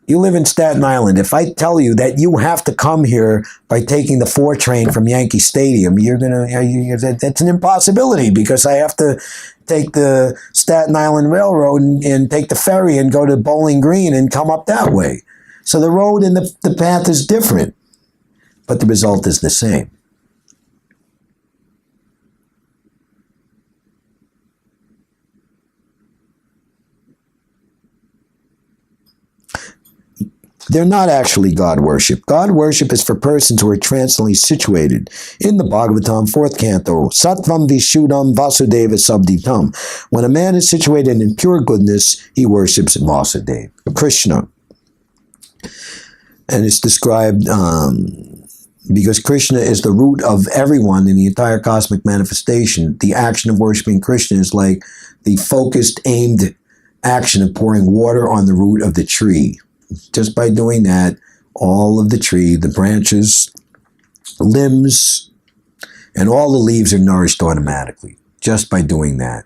you live in Staten Island. If I tell you that you have to come here by taking the 4 train from Yankee Stadium, that's an impossibility, because I have to take the Staten Island Railroad and take the ferry and go to Bowling Green and come up that way. So the road and the path is different, but the result is the same. They're not actually God worship. God worship is for persons who are transcendently situated. In the Bhagavatam, 4th canto, Sattvam Vishuddham Vasudeva Sabditam. When a man is situated in pure goodness, he worships Vasudeva, Krishna. And it's described because Krishna is the root of everyone in the entire cosmic manifestation. The action of worshiping Krishna is like the focused, aimed action of pouring water on the root of the tree. Just by doing that, all of the tree, the branches, limbs, and all the leaves are nourished automatically, just by doing that.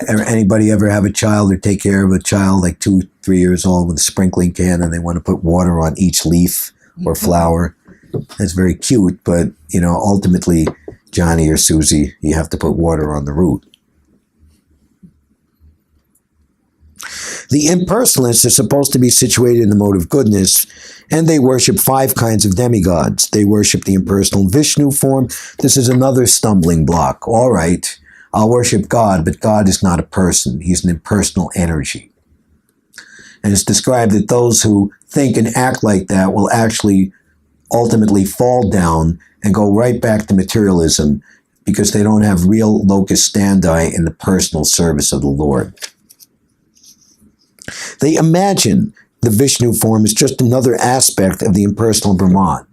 Anybody ever have a child or take care of a child like 2, 3 years old with a sprinkling can, and they want to put water on each leaf or flower? That's very cute, but, you know, ultimately, Johnny or Susie, you have to put water on the root. The impersonalists are supposed to be situated in the mode of goodness, and they worship 5 kinds of demigods. They worship the impersonal Vishnu form. This is another stumbling block. All right, I'll worship God, but God is not a person. He's an impersonal energy. And it's described that those who think and act like that will actually ultimately fall down and go right back to materialism, because they don't have real locus standi in the personal service of the Lord. They imagine the Vishnu form is just another aspect of the impersonal Brahman.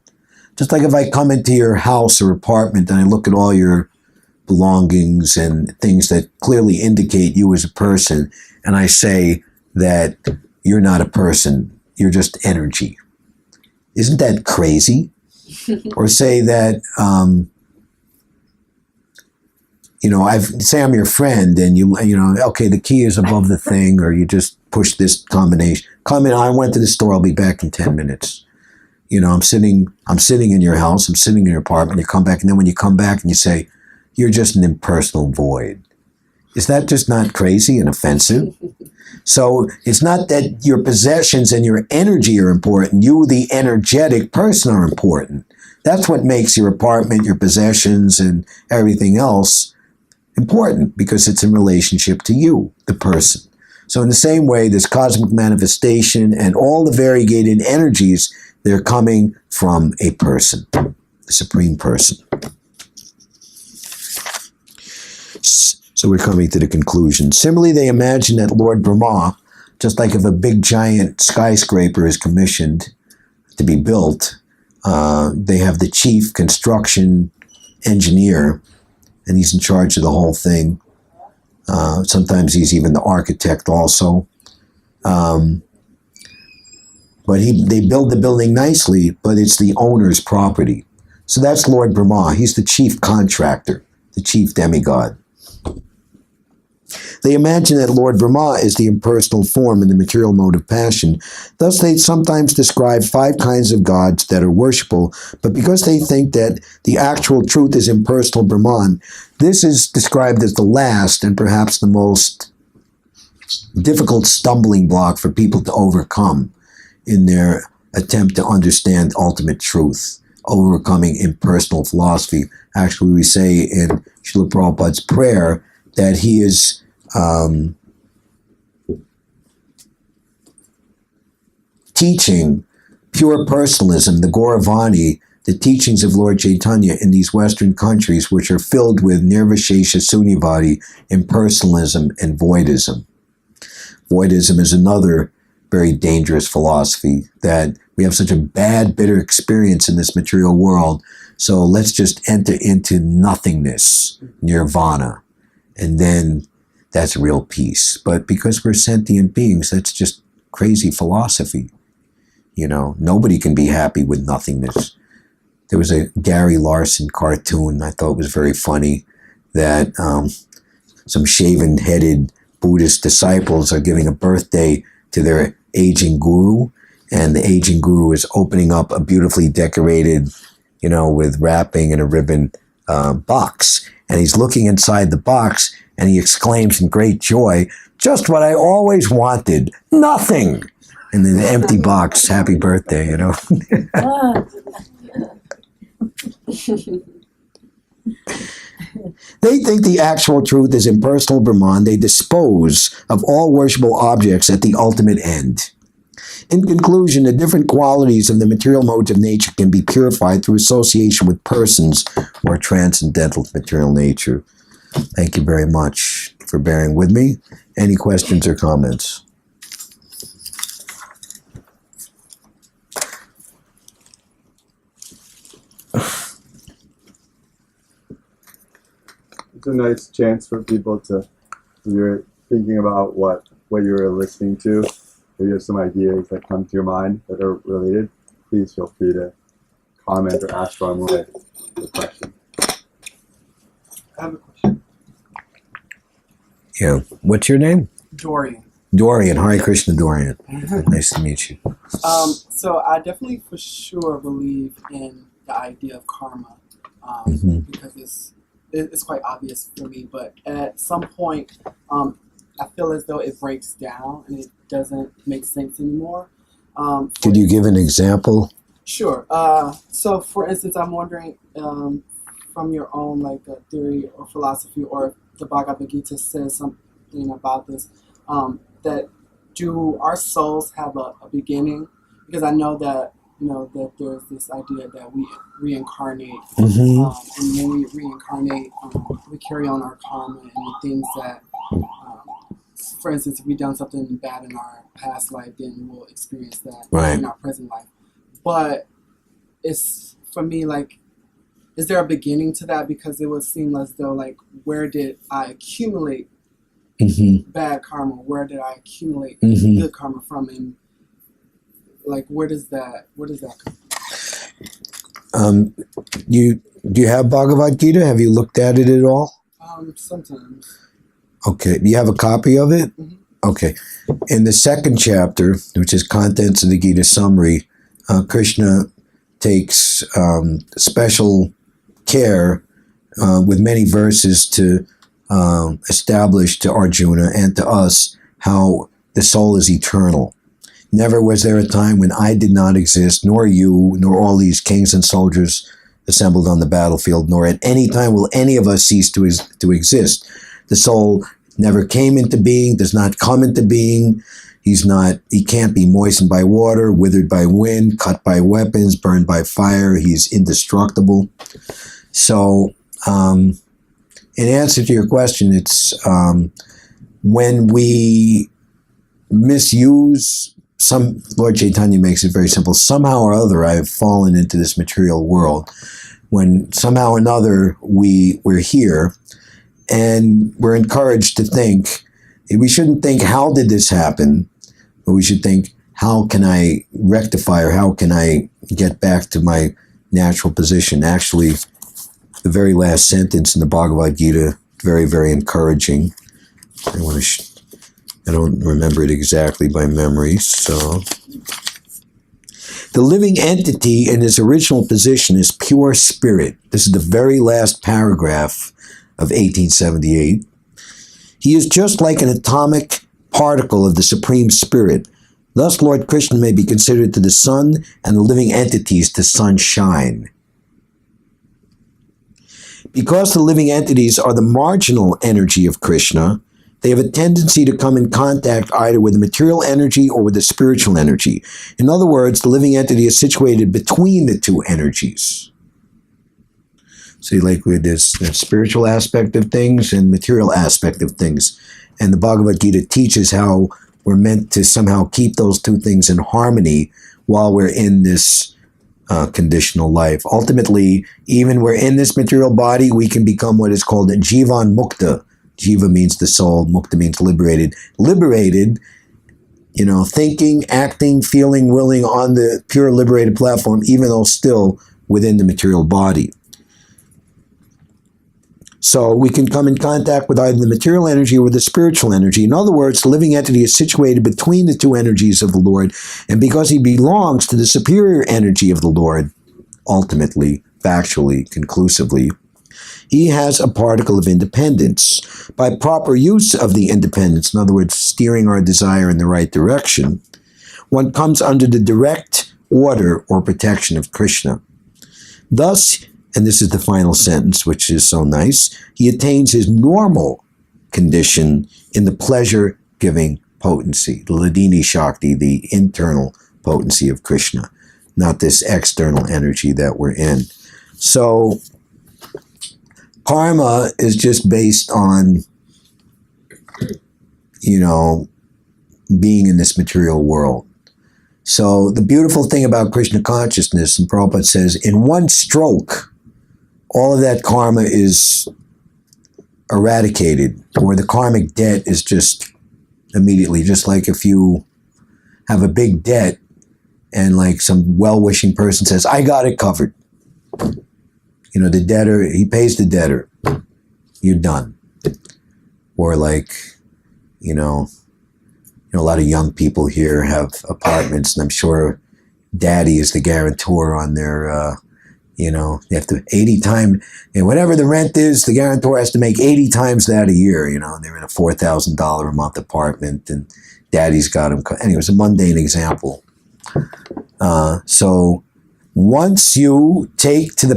Just like if I come into your house or apartment and I look at all your belongings and things that clearly indicate you as a person, and I say that you're not a person, you're just energy. Isn't that crazy? Or say that, say I'm your friend, and okay, the key is above the thing, or you just push this combination. Come in, I went to the store, I'll be back in 10 minutes. I'm sitting in your house, I'm sitting in your apartment, you come back, and then when you come back and you say, you're just an impersonal void. Is that just not crazy and offensive? So it's not that your possessions and your energy are important. You, the energetic person, are important. That's what makes your apartment, your possessions, and everything else important, because it's in relationship to you, the person. So in the same way, this cosmic manifestation and all the variegated energies, they're coming from a person, the Supreme Person. So we're coming to the conclusion. Similarly, they imagine that Lord Brahma, Just like if a big giant skyscraper is commissioned to be built, they have the chief construction engineer, and he's in charge of the whole thing. Sometimes he's even the architect also. But they build the building nicely, but it's the owner's property. So that's Lord Brahma. He's the chief contractor, the chief demigod. They imagine that Lord Brahma is the impersonal form in the material mode of passion. Thus, they sometimes describe 5 kinds of gods that are worshipable, but because they think that the actual truth is impersonal Brahman, this is described as the last and perhaps the most difficult stumbling block for people to overcome in their attempt to understand ultimate truth, overcoming impersonal philosophy. Actually, we say in Srila Prabhupada's prayer that he is teaching pure personalism, the Gauravani, the teachings of Lord Chaitanya in these Western countries, which are filled with Nirvishesha Sunyavadi, impersonalism, and voidism. Voidism is another very dangerous philosophy, that we have such a bad, bitter experience in this material world, so let's just enter into nothingness, nirvana, and then that's real peace. But because we're sentient beings, that's just crazy philosophy. You know, nobody can be happy with nothingness. There was a Gary Larson cartoon I thought was very funny, that some shaven-headed Buddhist disciples are giving a birthday to their aging guru, and the aging guru is opening up a beautifully decorated, with wrapping and a ribbon box. And he's looking inside the box, and he exclaims in great joy, "Just what I always wanted, nothing!" And then the empty box, happy birthday, They think the actual truth is impersonal Brahman. They dispose of all worshipable objects at the ultimate end. In conclusion, the different qualities of the material modes of nature can be purified through association with persons or transcendental material nature. Thank you very much for bearing with me. Any questions or comments? It's a nice chance for people to, if you're thinking about what you're listening to, if you have some ideas that come to your mind that are related, please feel free to comment or ask Ron the question. I have a question. Yeah. What's your name? Dorian. Dorian. Hare Krishna, Dorian. Nice to meet you. So I definitely for sure believe in the idea of karma, because it's quite obvious for me, but at some point, I feel as though it breaks down and it doesn't make sense anymore. Could you give an example? Sure. So, for instance, I'm wondering, from your own theory or philosophy, or the Bhagavad-gita says something about this, that do our souls have a beginning? Because I know that that there's this idea that we reincarnate, and when we reincarnate, we carry on our karma and the things that, for instance, if we've done something bad in our past life, then we'll experience that in our present life. But it's, for me, is there a beginning to that? Because it would seem as though, where did I accumulate bad karma? Where did I accumulate good karma from? And where does that come? Do you have Bhagavad-gita? Have you looked at it at all? Sometimes. Okay. You have a copy of it? Okay. In the second chapter, which is Contents of the Gita Summary, Krishna takes special care with many verses to establish to Arjuna and to us how the soul is eternal. Never was there a time when I did not exist, nor you, nor all these kings and soldiers assembled on the battlefield, nor at any time will any of us cease to exist. The soul never came into being, does not come into being. He can't be moistened by water, withered by wind, cut by weapons, burned by fire. He's indestructible. So, in answer to your question, it's when we misuse Lord Chaitanya makes it very simple. Somehow or other, I have fallen into this material world. When somehow or another we're here, and we're encouraged to think, we shouldn't think, how did this happen? But we should think, how can I rectify, or how can I get back to my natural position? Actually, the very last sentence in the Bhagavad-gita, very, very encouraging. I don't remember it exactly by memory, so. The living entity in its original position is pure spirit. This is the very last paragraph of 1878. He is just like an atomic particle of the Supreme Spirit. Thus, Lord Krishna may be considered to the sun and the living entities to sunshine. Because the living entities are the marginal energy of Krishna, they have a tendency to come in contact either with the material energy or with the spiritual energy. In other words, the living entity is situated between the two energies. See, like with this spiritual aspect of things and material aspect of things. And the Bhagavad Gita teaches how we're meant to somehow keep those two things in harmony while we're in this conditional life. Ultimately, even we're in this material body, we can become what is called a Jivan Mukta. Jiva means the soul, Mukta means liberated. Liberated, thinking, acting, feeling, willing on the pure liberated platform, even though still within the material body. So we can come in contact with either the material energy or the spiritual energy. In other words, the living entity is situated between the two energies of the Lord, and because he belongs to the superior energy of the Lord, ultimately, factually, conclusively, he has a particle of independence. By proper use of the independence, in other words, steering our desire in the right direction, one comes under the direct order or protection of Krishna. Thus, and this is the final sentence, which is so nice, he attains his normal condition in the pleasure-giving potency, the Ladini Shakti, the internal potency of Krishna, not this external energy that we're in. So, karma is just based on, being in this material world. So the beautiful thing about Krishna consciousness, and Prabhupada says, in one stroke, all of that karma is eradicated, or the karmic debt is just immediately, just like if you have a big debt and like some well-wishing person says, I got it covered. The debtor, he pays the debtor. You're done. Or like, a lot of young people here have apartments, and I'm sure daddy is the guarantor on their, they have to 80 times, whatever the rent is, the guarantor has to make 80 times that a year, they're in a $4,000 a month apartment, and daddy's got them. Anyway, it was a mundane example. So once you take to the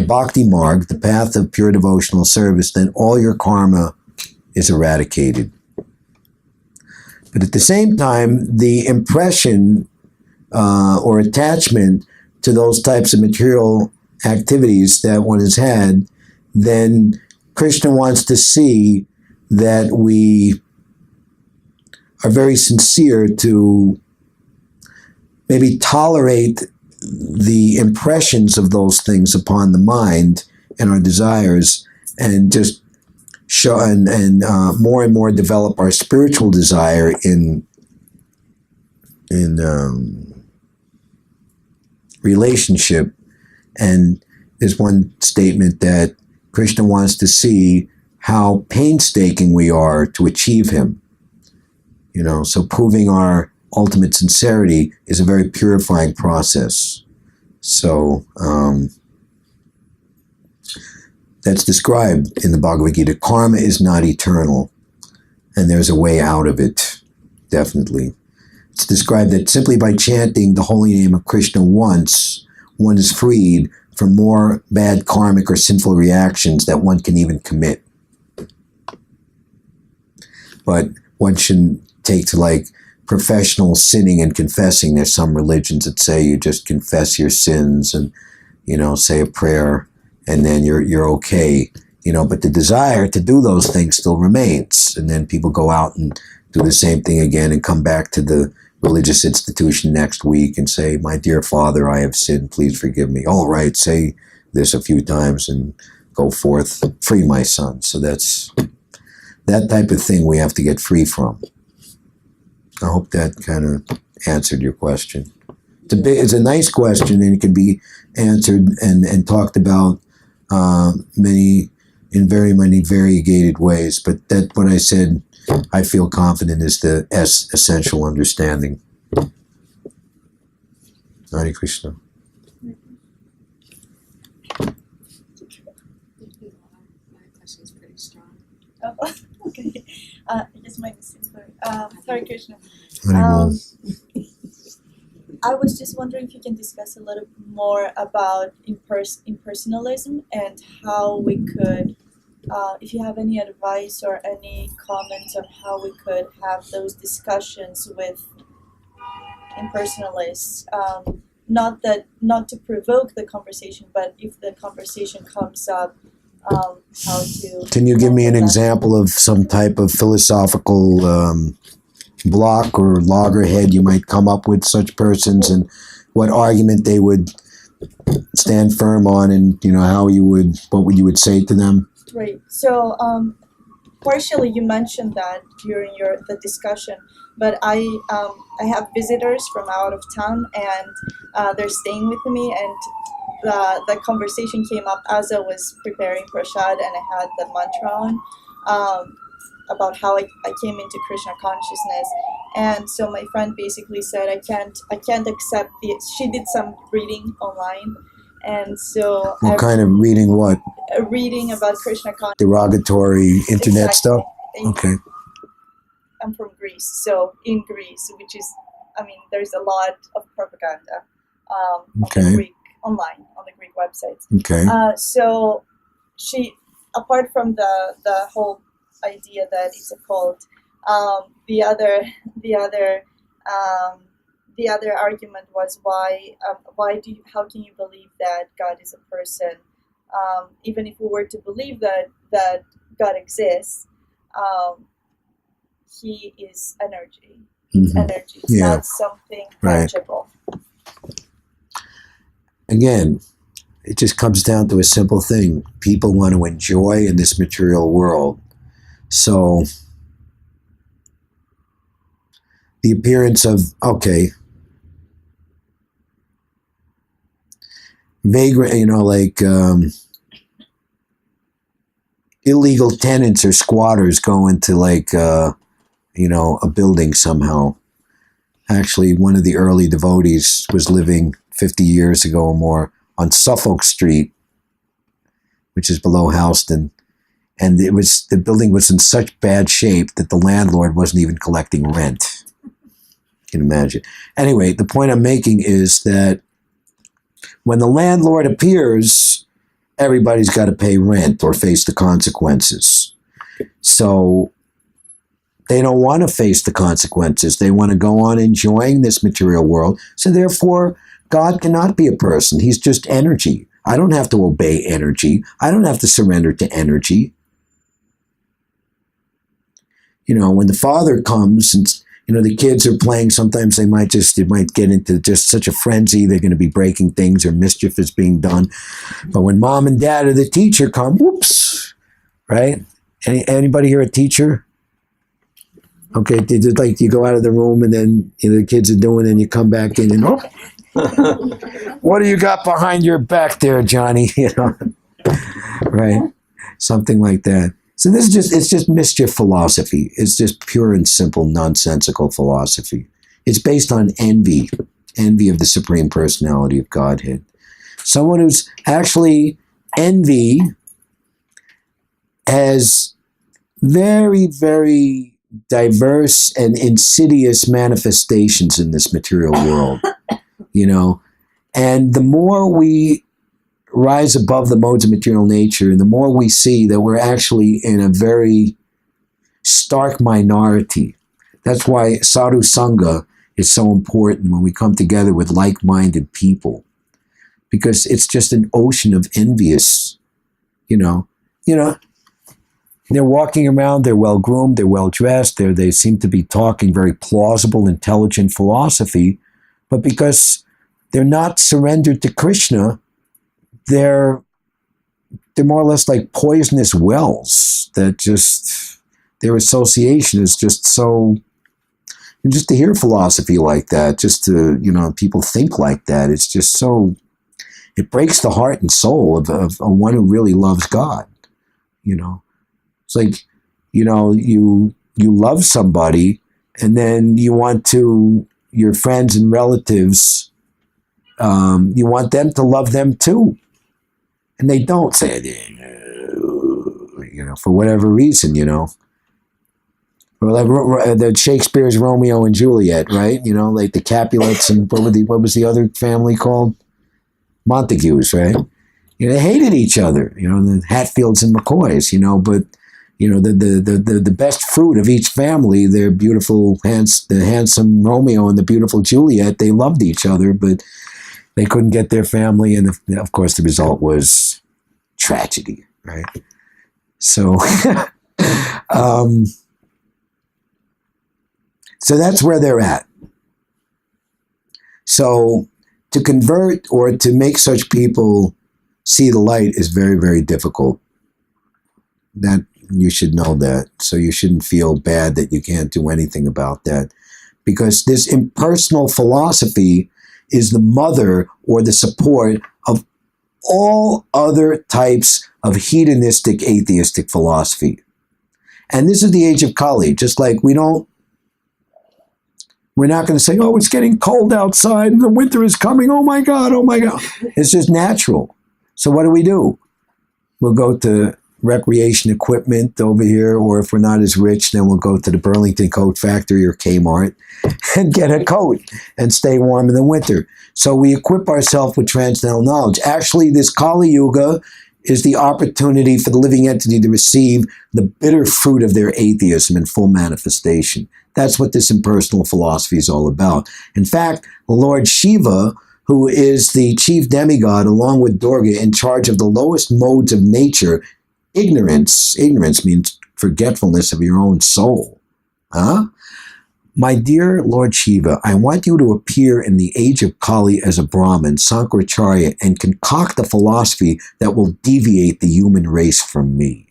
bhakti marg, the path of pure devotional service, then all your karma is eradicated. But at the same time, the impression or attachment to those types of material activities that one has had, then Krishna wants to see that we are very sincere to maybe tolerate the impressions of those things upon the mind and our desires, and just show and more develop our spiritual desire in relationship. And there's one statement that Krishna wants to see how painstaking we are to achieve him. So proving our ultimate sincerity is a very purifying process. So that's described in the Bhagavad Gita. Karma is not eternal, and there's a way out of it, definitely. It's described that simply by chanting the holy name of Krishna once, one is freed from more bad karmic or sinful reactions that one can even commit. But one shouldn't take to like professional sinning and confessing. There's some religions that say you just confess your sins and, say a prayer and then you're okay. But the desire to do those things still remains. And then people go out and do the same thing again and come back to the religious institution next week and say, my dear Father, I have sinned, please forgive me. All right, say this a few times and go forth, free my son. So that's that type of thing we have to get free from. I hope that kind of answered your question. It's a nice question, and it can be answered and talked about in very many variegated ways. But that what I said, I feel confident is the essential understanding. Hare Krishna. My question is pretty strong. Oh, okay. I guess mine is simpler. Hare Krishna. I was just wondering if you can discuss a little more about impersonalism and how we could, if you have any advice or any comments on how we could have those discussions with impersonalists. Not to provoke the conversation, but if the conversation comes up, how to. Can you give me an example of some type of philosophical block or loggerhead you might come up with such persons, and what argument they would stand firm on, and what you would say to them? Right. So partially you mentioned that during the discussion, but I have visitors from out of town, and they're staying with me, and the conversation came up as I was preparing prasad, and I had the mantra on. About how I came into Krishna consciousness, and so my friend basically said I can't accept she did some reading online, and so What kind of reading? What? Reading about Krishna consciousness, Derogatory internet stuff. And Okay. I'm from Greece, so in Greece, which is, there's a lot of propaganda Okay. on the Greek websites. Okay. So she, apart from the whole idea that it's a cult, the other argument was how can you believe that God is a person, even if we were to believe that God exists, he is energy. It's energy. It's not something tangible. Again, it just comes down to a simple thing. People want to enjoy in this material world. So the appearance of, vagrant, illegal tenants or squatters go into a building somehow. Actually, one of the early devotees was living 50 years ago or more on Suffolk Street, which is below Houston. And the building was in such bad shape that the landlord wasn't even collecting rent. You can imagine. Anyway, the point I'm making is that when the landlord appears, everybody's got to pay rent or face the consequences. So they don't want to face the consequences. They want to go on enjoying this material world. So therefore, God cannot be a person. He's just energy. I don't have to obey energy. I don't have to surrender to energy. When the father comes and, the kids are playing, sometimes they might get into just such a frenzy. They're going to be breaking things or mischief is being done. But when mom and dad or the teacher come, whoops, right? Anybody here a teacher? Okay, you go out of the room and then the kids are doing, and you come back in and what do you got behind your back there, Johnny? Right? Something like that. So it's just mischief philosophy. It's just pure and simple nonsensical philosophy. It's based on envy of the Supreme Personality of Godhead. Someone who's actually envy has very, very diverse and insidious manifestations in this material world, and the more we rise above the modes of material nature, and the more we see that we're actually in a very stark minority. That's why sadhu sangha is so important when we come together with like-minded people, because it's just an ocean of envious, They're walking around, they're well groomed, they're well dressed, they seem to be talking very plausible, intelligent philosophy, but because they're not surrendered to Krishna, they're more or less like poisonous wells that just, their association is just so, and just to hear philosophy like that, just to, people think like that, it's just so, it breaks the heart and soul of one who really loves God, It's like, you love somebody and then you want to, your friends and relatives, you want them to love them too. And they don't say, for whatever reason, Or like the Shakespeare's Romeo and Juliet, right? Like the Capulets and what was the other family called? Montagues, right? They hated each other, the Hatfields and McCoys, but the best fruit of each family, their beautiful, the handsome Romeo and the beautiful Juliet, they loved each other, but they couldn't get their family, and of course the result was tragedy, right? So, so that's where they're at. So to convert or to make such people see the light is very, very difficult. That you should know that. So you shouldn't feel bad that you can't do anything about that. Because this impersonal philosophy is the mother or the support of all other types of hedonistic, atheistic philosophy. And this is the age of Kali. Just like we're not going to say, oh, it's getting cold outside and the winter is coming. Oh my God, oh my God. It's just natural. So what do? We'll go to recreation equipment over here, or if we're not as rich, then we'll go to the Burlington Coat Factory or Kmart and get a coat and stay warm in the winter. So we equip ourselves with transcendental knowledge. Actually, this Kali Yuga is the opportunity for the living entity to receive the bitter fruit of their atheism in full manifestation. That's what this impersonal philosophy is all about. In fact, the Lord Shiva, who is the chief demigod along with Durga in charge of the lowest modes of nature, ignorance means forgetfulness of your own soul. My dear Lord Shiva, I want you to appear in the age of Kali as a Brahmin, Sankaracharya, and concoct a philosophy that will deviate the human race from me.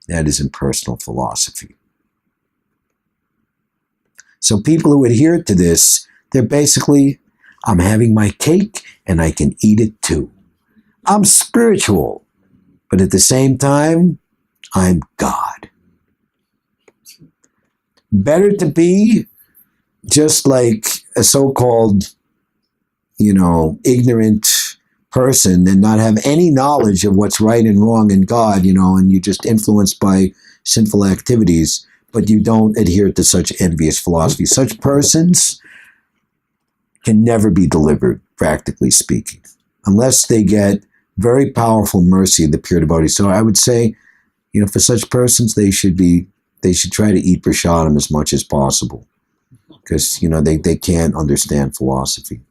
That is impersonal philosophy. So people who adhere to this, they're basically, I'm having my cake and I can eat it too. I'm spiritual, but at the same time, I'm God. Better to be just like a so-called, ignorant person and not have any knowledge of what's right and wrong in God, and you're just influenced by sinful activities, but you don't adhere to such envious philosophy. Such persons can never be delivered, practically speaking, unless they get very powerful mercy of the pure devotee. So I would say, for such persons, they should try to eat prasadam as much as possible, because they can't understand philosophy.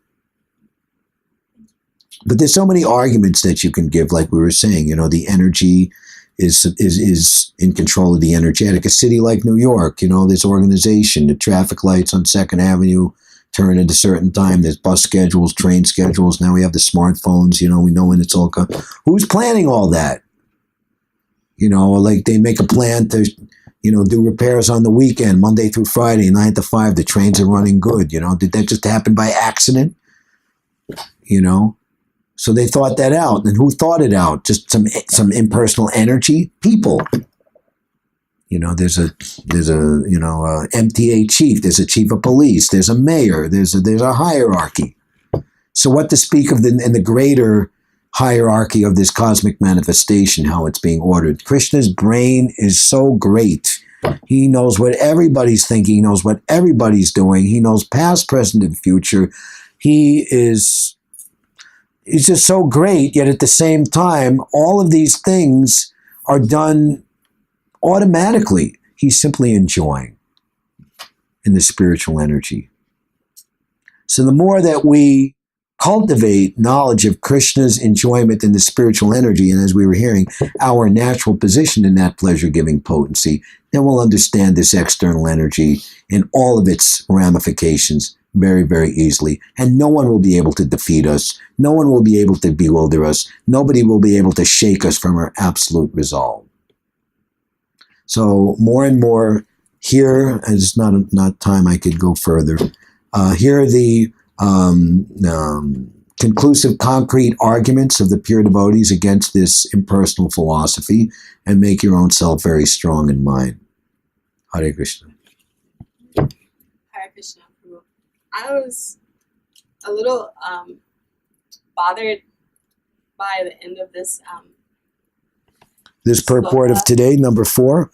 But there's so many arguments that you can give, like we were saying. The energy is in control of the energetic. A city like New York, there's organization. The traffic lights on 2nd Avenue turn at a certain time. There's bus schedules, train schedules. Now we have the smartphones. We know when it's all coming. Who's planning all that? Like they make a plan to, do repairs on the weekend, Monday through Friday, 9 to 5. The trains are running good. Did that just happen by accident? So they thought that out. And who thought it out? Just some impersonal energy? People. There's a MTA chief, there's a chief of police, there's a mayor, there's a hierarchy. So what to speak of in the greater hierarchy of this cosmic manifestation, how it's being ordered? Krishna's brain is so great. He knows what everybody's thinking, he knows what everybody's doing, he knows past, present, and future. He's just so great, yet at the same time, all of these things are done automatically. He's simply enjoying in the spiritual energy. So the more that we cultivate knowledge of Krishna's enjoyment and the spiritual energy, and as we were hearing, our natural position in that pleasure-giving potency, then we'll understand this external energy in all of its ramifications very, very easily. And no one will be able to defeat us. No one will be able to bewilder us. Nobody will be able to shake us from our absolute resolve. So more and more here, and it's not time I could go further, here are the conclusive, concrete arguments of the pure devotees against this impersonal philosophy, and make your own self very strong in mind. Hare Krishna. Hare Krishna, Prabhu. I was a little bothered by the end of this. This purport of today, number 4.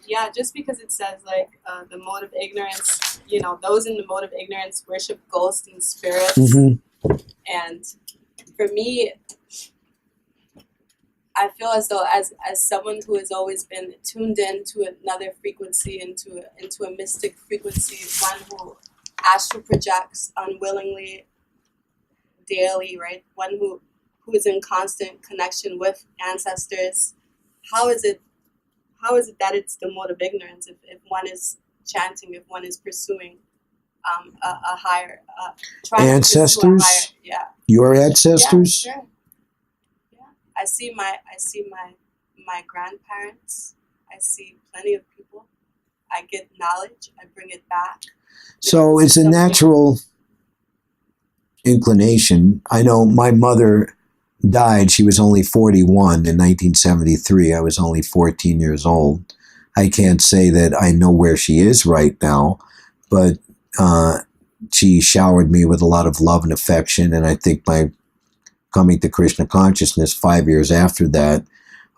Yeah, just because it says like the mode of ignorance, you know, those in the mode of ignorance worship ghosts and spirits. And for me, I feel as though as someone who has always been tuned in to another frequency, into a mystic frequency, one who astral projects unwillingly daily, right? One who is in constant connection with ancestors. How is it that it's the mode of ignorance if one is chanting, if one is pursuing a higher ancestors? Yeah. Your ancestors? Yeah, sure. Yeah. I see my grandparents. I see plenty of people. I get knowledge. I bring it back. So it's a natural inclination. I know my mother died. She was only 41 in 1973. I was only 14 years old. I can't say that I know where she is right now, but she showered me with a lot of love and affection, and I think by coming to Krishna consciousness 5 years after that,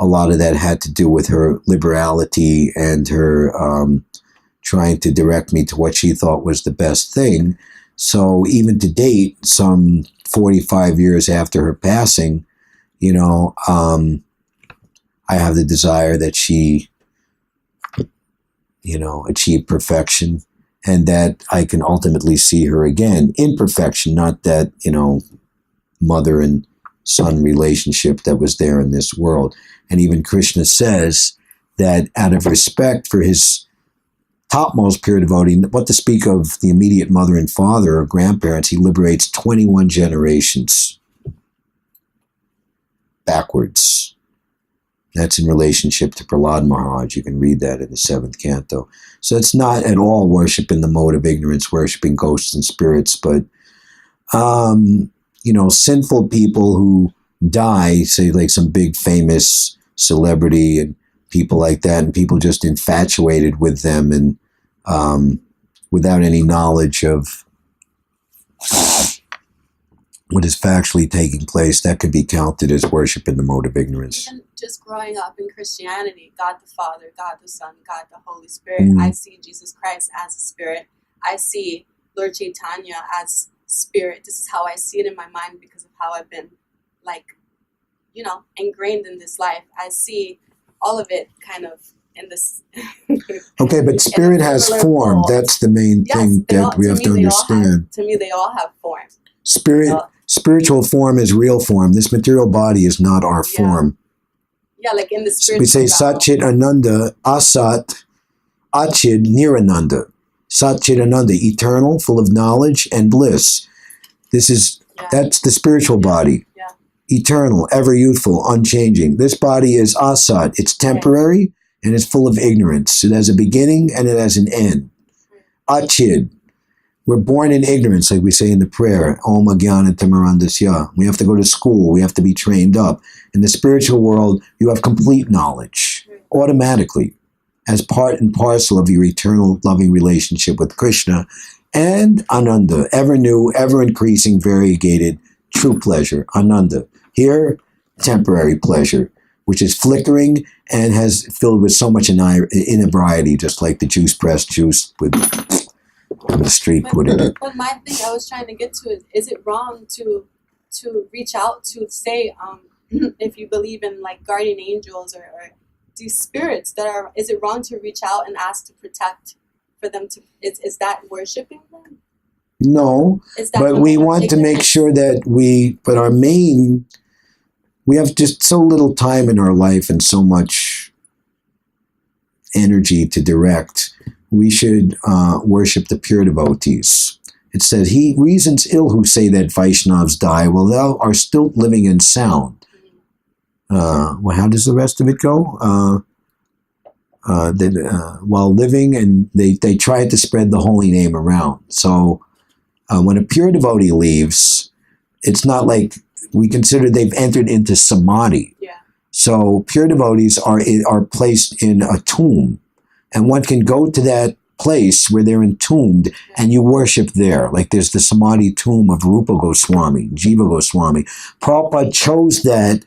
a lot of that had to do with her liberality and her trying to direct me to what she thought was the best thing. So even to date, some 45 years after her passing, you know, I have the desire that she, you know, achieve perfection, and that I can ultimately see her again in perfection, not that, you know, mother and son relationship that was there in this world. And even Krishna says that out of respect for his topmost pure devotee, what to speak of the immediate mother and father or grandparents, he liberates 21 generations backwards. That's in relationship to Prahlad Maharaj. You can read that in the 7th canto. So it's not at all worship in the mode of ignorance, worshiping ghosts and spirits, but, you know, sinful people who die, say like some big famous celebrity and people like that, and people just infatuated with them and without any knowledge of what is factually taking place, that could be counted as worship in the mode of ignorance. Even just growing up in Christianity, God the Father, God the Son, God the Holy Spirit, I see Jesus Christ as a spirit. I see Lord Chaitanya as spirit. This is how I see it in my mind because of how I've been, like, you know, ingrained in this life. I see all of it kind of in this. Okay, but spirit has form. That's the main thing that we have to understand. To me, they all have form. Spiritual form is real form. This material body is not our form. Yeah, like in the spirit. We say Satchit Ananda, Asat, Achid Nirananda. Satchit Ananda, eternal, full of knowledge and bliss. That's the spiritual body. Yeah. Eternal, ever youthful, unchanging. This body is Asat. It's temporary and it's full of ignorance. It has a beginning and it has an end. Achid. We're born in ignorance, like we say in the prayer, Om Ajnana Timirandasya. We have to go to school. We have to be trained up. In the spiritual world, you have complete knowledge, automatically, as part and parcel of your eternal loving relationship with Krishna and Ananda, ever new, ever increasing, variegated, true pleasure, Ananda. Here, temporary pleasure, which is flickering and has filled with so much inebriety, just like the juice press juice with on the street putting it. But my thing I was trying to get to is it wrong to reach out to say if you believe in like guardian angels or these spirits is it wrong to reach out and ask to protect for them to is that worshiping them? No, Is that but we want to make sure that we have just so little time in our life and so much energy to direct. We should worship the pure devotees. It says, he reasons ill who say that Vaishnavas die while thou are still living in sound. Well, how does the rest of it go? While living, and they tried to spread the holy name around. So when a pure devotee leaves, it's not like we consider they've entered into samadhi. Yeah. So pure devotees are placed in a tomb, and one can go to that place where they're entombed, and you worship there. Like there's the samadhi tomb of Rupa Goswami, Jiva Goswami. Prabhupada chose that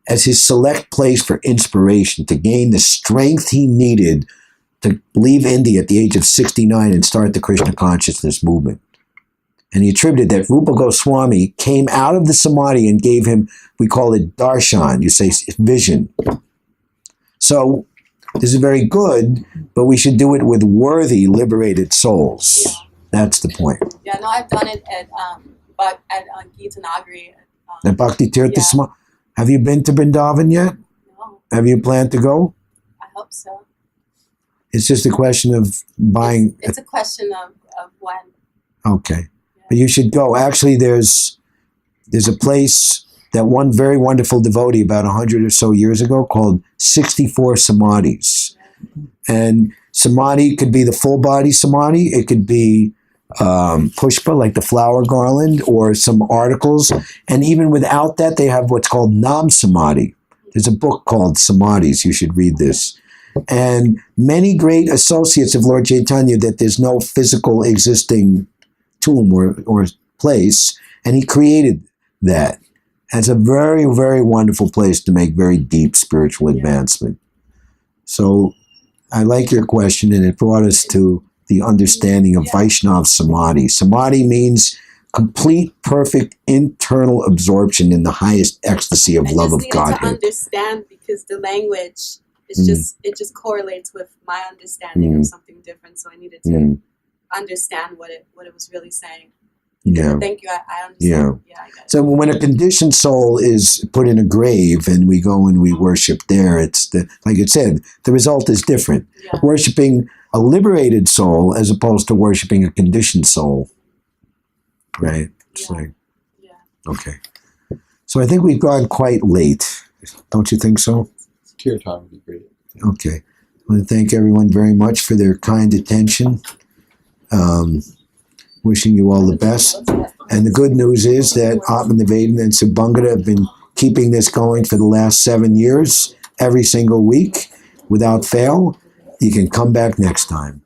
as his select place for inspiration, to gain the strength he needed to leave India at the age of 69 and start the Krishna consciousness movement. And he attributed that Rupa Goswami came out of the samadhi and gave him, we call it darshan, you say vision. So this is very good, but we should do it with worthy, liberated souls. That's the point. Yeah, no, I've done it at Gita Nagari. And Bhakti Tirtha Yeah. Samadhi. Have you been to Vrindavan yet? No, Have you planned to go? I hope so. It's just a question of buying. It's a question of when. Okay. But you should go. Actually, there's a place that one very wonderful devotee about 100 or so years ago called 64 Samadhis. And Samadhi could be the full body Samadhi. It could be pushpa, like the flower garland, or some articles. And even without that, they have what's called Nam Samadhi. There's a book called Samadhis. You should read this. And many great associates of Lord Chaitanya, that there's no physical existing tomb or place, and he created that. It's a very, very wonderful place to make very deep spiritual advancement. So I like your question, and it brought us to the understanding of Vaishnav Samadhi. Samadhi means complete, perfect internal absorption in the highest ecstasy of love of I just needed Godhead. to understand, because the language is it just correlates with my understanding of something different. So I needed to understand what it was really saying. Yeah. Thank you. I understand. Yeah, I got it. So when a conditioned soul is put in a grave and we go and we worship there, like it said, the result is different. Yeah. Worshiping a liberated soul as opposed to worshiping a conditioned soul. Right? It's like, okay. So I think we've gone quite late. Don't you think so? Kirtan would be great. Okay. I want to thank everyone very much for their kind attention. Wishing you all the best. And the good news is that Atmanivedana and Subhangada have been keeping this going for the last 7 years, every single week, without fail. You can come back next time.